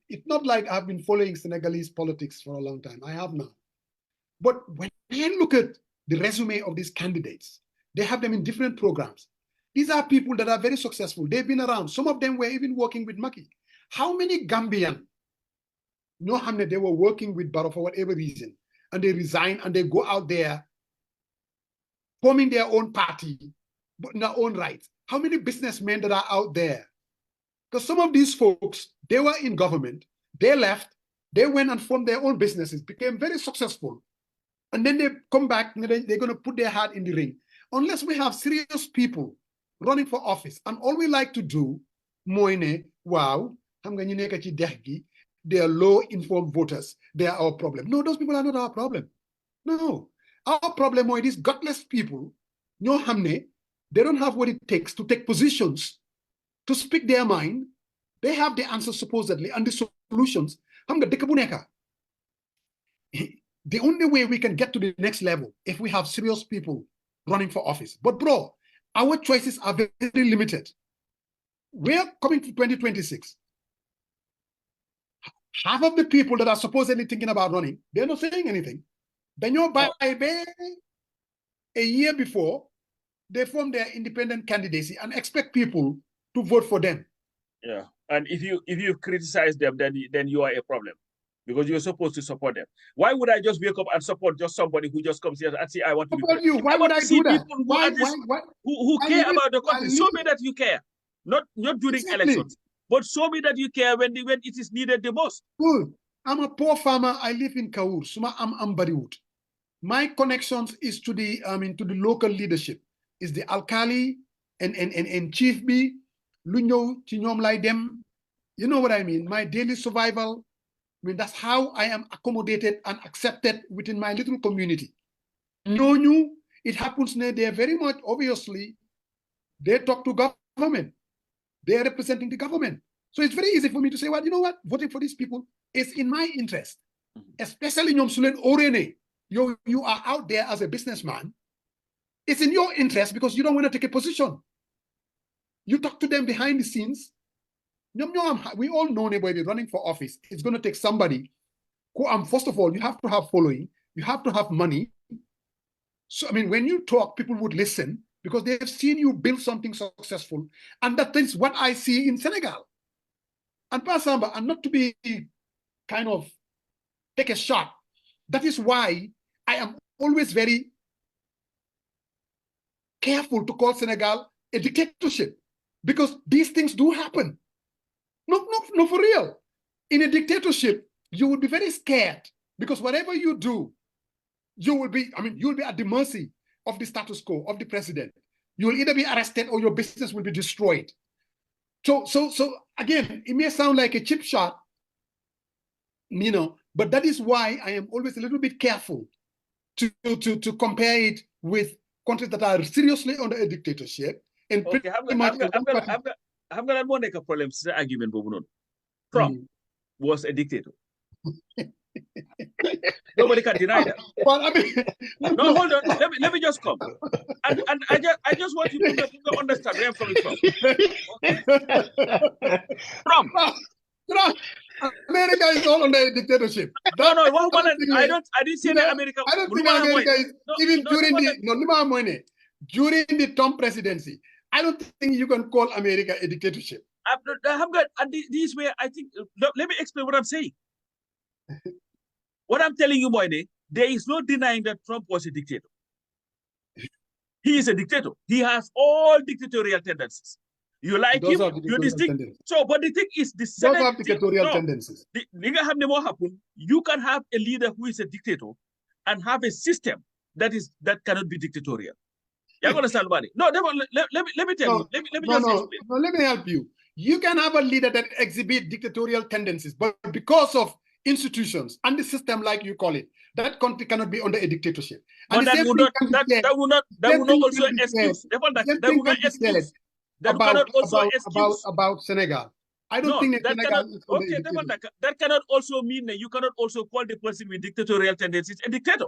it's not like I've been following Senegalese politics for a long time. I have now. But when I look at the resume of these candidates, they have them in different programs. These are people that are very successful. They've been around. Some of them were even working with Maki. How many Gambian know how they were working with Barrow for whatever reason, and they resign and they go out there forming their own party, but in their own right? How many businessmen that are out there Because some of these folks, they were in government, they left, they went and formed their own businesses, became very successful. And then they come back and they're going to put their hat in the ring. Unless we have serious people running for office, and all we like to do, wow, they are low-informed voters. They are our problem. No, those people are not our problem. No. Our problem are these gutless people, they don't have what it takes to take positions, to speak their mind. They have the answers supposedly and the solutions. The only way we can get to the next level if we have serious people running for office. But bro, our choices are very limited. We're coming to 2026. Half of the people that are supposedly thinking about running, they're not saying anything. Then you're by a year before, they form their independent candidacy and expect people to vote for them. Yeah, and if you criticize them, then you are a problem, because you're supposed to support them. Why would I just wake up and support just somebody who just comes here and say, I want to be you? Why would I do that? Who care about the country? Show me that you care. Not during elections, but show me that you care when it is needed the most. Good. I'm a poor farmer. I live in Kaur. Suma am Bariwood. My connections is to the local leadership. Is the alkali and chief B, Lunyo, Chinyom Lai dem. You know what I mean? My daily survival. I mean, that's how I am accommodated and accepted within my little community. No new, it happens now. They are very much, obviously, they talk to government. They are representing the government. So it's very easy for me to say, well, you know what? Voting for these people is in my interest. Especially Nyom Sulen Orene. You are out there as a businessman. It's in your interest because you don't want to take a position. You talk to them behind the scenes. We all know when you're running for office, it's going to take somebody who, first of all, you have to have following, you have to have money. So, I mean, when you talk, people would listen because they have seen you build something successful. And that is what I see in Senegal. And Samba, and not to be kind of take a shot, that is why I am always very careful to call Senegal a dictatorship, because these things do happen. No, for real. In a dictatorship, you will be very scared because whatever you do, you'll be at the mercy of the status quo, of the president. You will either be arrested or your business will be destroyed. So again, it may sound like a cheap shot, but that is why I am always a little bit careful to compare it with countries that are seriously under a dictatorship. And okay, I'm gonna make a problem argument. Trump was a dictator. Nobody can deny that. Well, I mean, no, hold on. Let me just come. And I just want you to understand where I'm coming from. Okay? Trump. America is all under a dictatorship. No, I didn't say that America. I don't think America is during the Trump presidency. I don't think you can call America a dictatorship. And this way, I think. Let me explain what I'm saying. What I'm telling you, Moine, there is no denying that Trump was a dictator. He is a dictator. He has all dictatorial tendencies. You like him, you distinct. So, but the thing is, the Senate. Those have dictatorial tendencies. You can have a leader who is a dictator and have a system that cannot be dictatorial. You understand about it? No, let me tell you. Let me explain. No, let me help you. You can have a leader that exhibits dictatorial tendencies, but because of institutions and the system, like you call it, that country cannot be under a dictatorship. And that will not also excuse. That cannot also excuse about Senegal. I don't think that Senegal is under that cannot also mean that you cannot also call the person with dictatorial tendencies a dictator.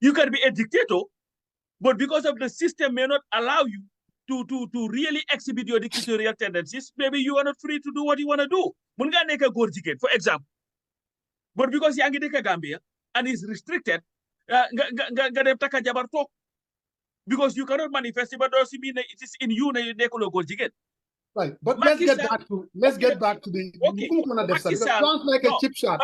You can be a dictator, but because of the system may not allow you to really exhibit your dictatorial tendencies, maybe you are not free to do what you want to do. For example. But because you are Gambia and is restricted, because you cannot manifest it, but doesn't mean that it is in you. Right, but let's get back to the. Okay. It sounds like a chip shot.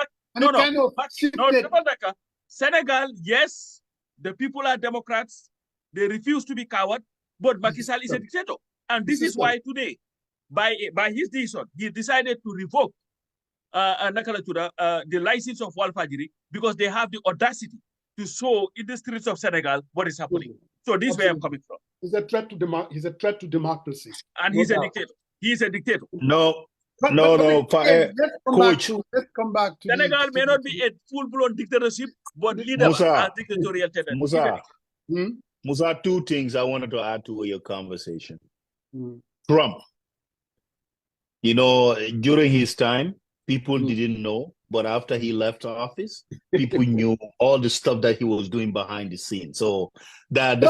Senegal, yes, the people are Democrats. They refuse to be coward, but Macky Sall is a dictator. And this is why today, by his decision, he decided to revoke the license of Walfadjri because they have the audacity to show in the streets of Senegal what is happening. So this is where I'm coming from. He's a threat to he's a threat to democracy. And he's a dictator. He is a dictator. No, But Coach. Let's come back to Senegal may not be a full-blown dictatorship, but leaders are dictatorial tendencies. Musa, two things I wanted to add to your conversation. Trump, during his time, people didn't know, but after he left office, people knew all the stuff that he was doing behind the scenes. So what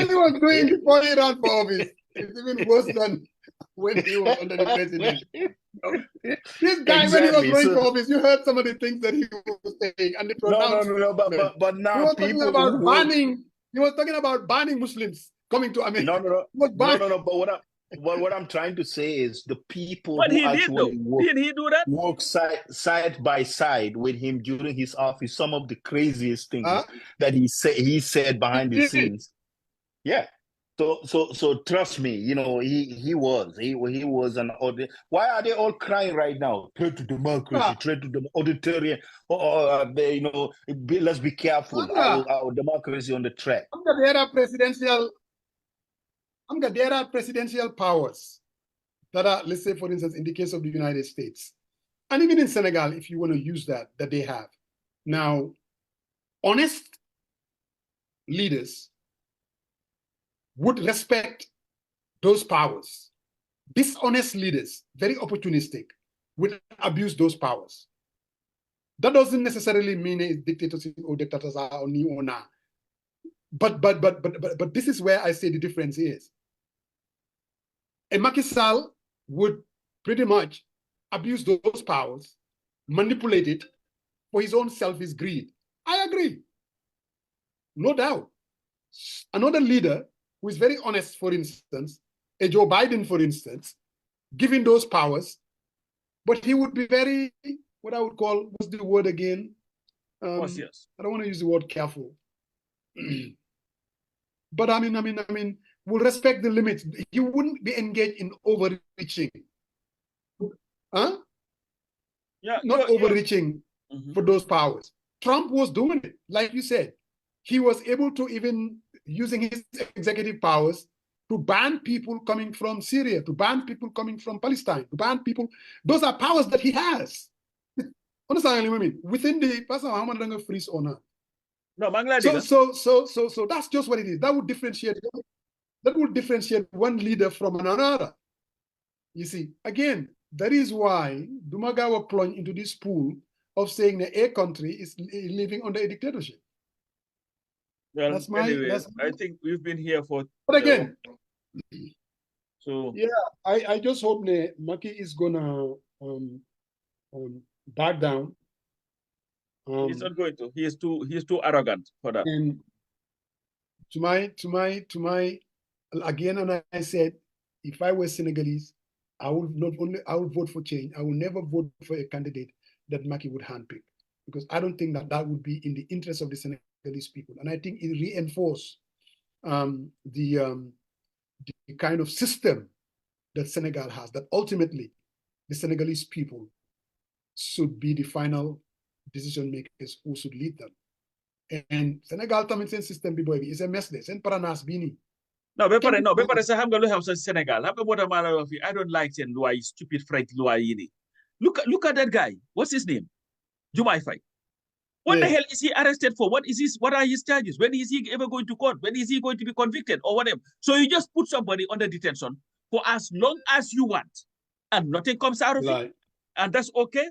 he was doing before he ran for office is even worse than when he was under the president. This guy, when he was running for office, you heard some of the things that he was saying and the pronouncement. But now he was talking about banning. He was talking about banning Muslims coming to America. But what I'm trying to say is the people but who he actually did he do that? work side by side with him during his office, some of the craziest things that he said behind the scenes. Yeah. So trust me, he was an order. Why are they all crying right now? Threat to democracy, threat to the authoritarian. Let's be careful. Our democracy on the track. There are presidential powers that are, let's say, for instance, in the case of the United States, and even in Senegal, if you want to use that they have. Now, honest leaders would respect those powers. Dishonest leaders, very opportunistic, will abuse those powers. That doesn't necessarily mean it's dictatorship or dictators are new or not. But this is where I say the difference is. A Macky Sall would pretty much abuse those powers, manipulate it for his own selfish greed. I agree. No doubt. Another leader who is very honest, for instance, a Joe Biden, for instance, giving those powers, but he would be very, what I would call, what's the word again? Cautious. I don't want to use the word careful. But I mean, will respect the limits. He wouldn't be engaged in overreaching. Not overreaching for those powers. Trump was doing it, like you said. He was able to, even using his executive powers, to ban people coming from Syria, to ban people coming from Palestine, to ban people. Those are powers that he has. Understand what I mean? Within the person, how much freeze or not. No, Bangladesh. So that's just what it is. That would differentiate one leader from another. You see, again, that is why Dumagawa plunged into this pool of saying that a country is living under a dictatorship. Well, I think we've been here for. But again, so yeah, I just hope Maki is gonna back down. He's not going to. He is too arrogant for that. And to my again, and I said, if I were Senegalese, I would vote for change. I will never vote for a candidate that Maki would handpick, because I don't think that would be in the interest of the Senegalese people. And I think it reinforced the kind of system that Senegal has, that ultimately the Senegalese people should be the final decision makers who should lead them. And Senegal tamit sen system bi boy bi is a mess de sen paranas bi ni. No, bepare sa xam nga lu xew sa Senegal. Xam nga moo tax maa la wax fii, I don't like seen loi, stupid French loi yi ni. Look at that guy. What's his name? Jumai Faye. What the hell is he arrested for? What are his charges? When is he ever going to court? When is he going to be convicted or whatever? So you just put somebody under detention for as long as you want, and nothing comes out of it. And that's okay.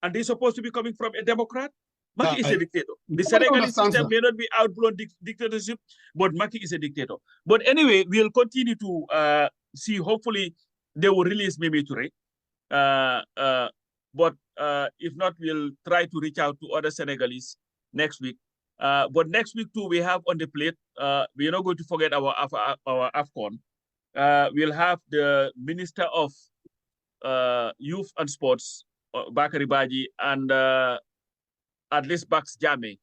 And they're supposed to be coming from a Democrat. Maki is a dictator. The Senegalese system may not be outblown dictatorship, but Maki is a dictator. But anyway, we'll continue to see. Hopefully, they will release Mimi Touré. But if not, we'll try to reach out to other Senegalese next week. But next week too, we have on the plate, we're not going to forget our AFCON. We'll have the Minister of Youth and Sports, Bakary Badji, and at least Bax Jame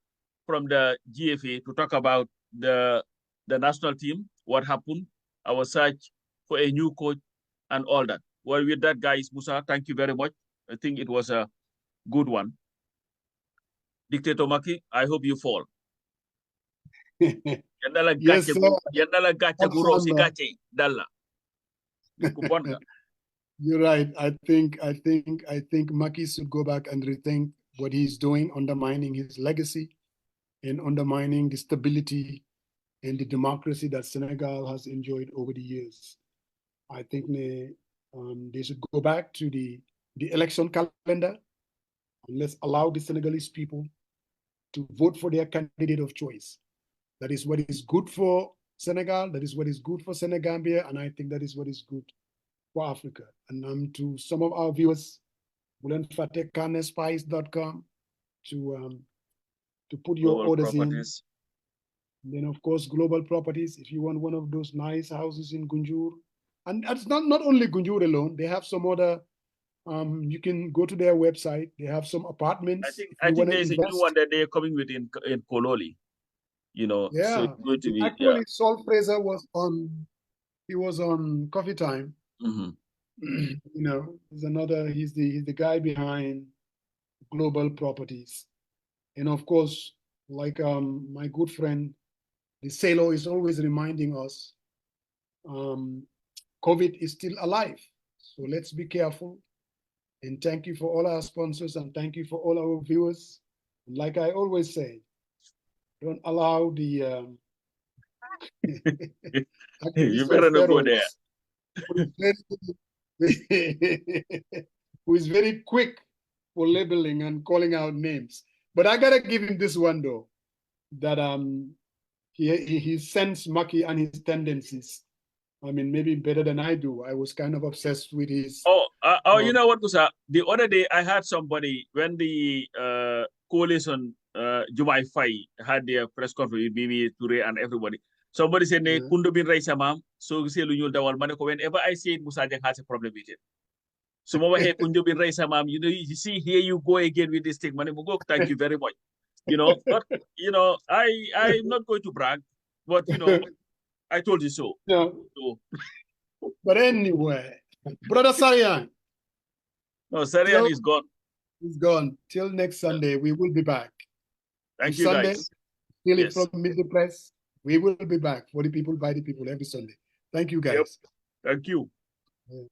from the GFA to talk about the national team, what happened, our search for a new coach, and all that. Well, with that, guys, Musa, thank you very much. I think it was a good one. Dictator Maki, I hope you fall. Yandala Yes, gache sir. gu, yandala gache gu rosi Samba. gache dalla. Kuponga. You're right. I think Maki should go back and rethink what he's doing, undermining his legacy and undermining the stability and the democracy that Senegal has enjoyed over the years. I think they should go back to the election calendar and let's allow the Senegalese people to vote for their candidate of choice. That is what is good for Senegal. That is what is good for Senegambia. And I think that is what is good for Africa. And to some of our viewers, bulenfatecanespice.com to put your Global orders properties. in. Then of course, Global Properties, if you want one of those nice houses in Gunjur. And it's not only Gunjur alone, they have some other, you can go to their website. They have some apartments. I think there's invest. a new one that they're coming with in Kololi. You know, Yeah, so it's going to be actually, Saul Fraser was on Coffee Time. Mm-hmm. You know, he's the guy behind Global Properties. And of course, like my good friend, the sailor is always reminding us, COVID is still alive. So let's be careful. And thank you for all our sponsors and thank you for all our viewers. And like I always say, don't allow the You better not go there. Who is very quick for labeling and calling out names. But I gotta give him this one though, that he sends Maki and his tendencies. I mean, maybe better than I do. I was kind of obsessed with his. You know what, Musa? The other day I had somebody when the coalition Jumai Fai had their press conference with Mimi Toure and everybody. Somebody said, "Ne kundo bin raisa mam." So say lu dawal maneko. Whenever I say it, Musa Jeng has a problem with it. So mama hey kundo bin raisa mam. You know, you see here you go again with this thing. Maneko, thank you very much. You know, but you know, I'm not going to brag, but you know, I told you so. No. So. But anyway, brother Sariang. No, Sariang is gone. He's gone. Till next Sunday, we will be back. Thank you, Sunday, guys. Steal it from Meet the Press. We will be back for the people, by the people every Sunday. Thank you, guys. Yep. Thank you. Yeah.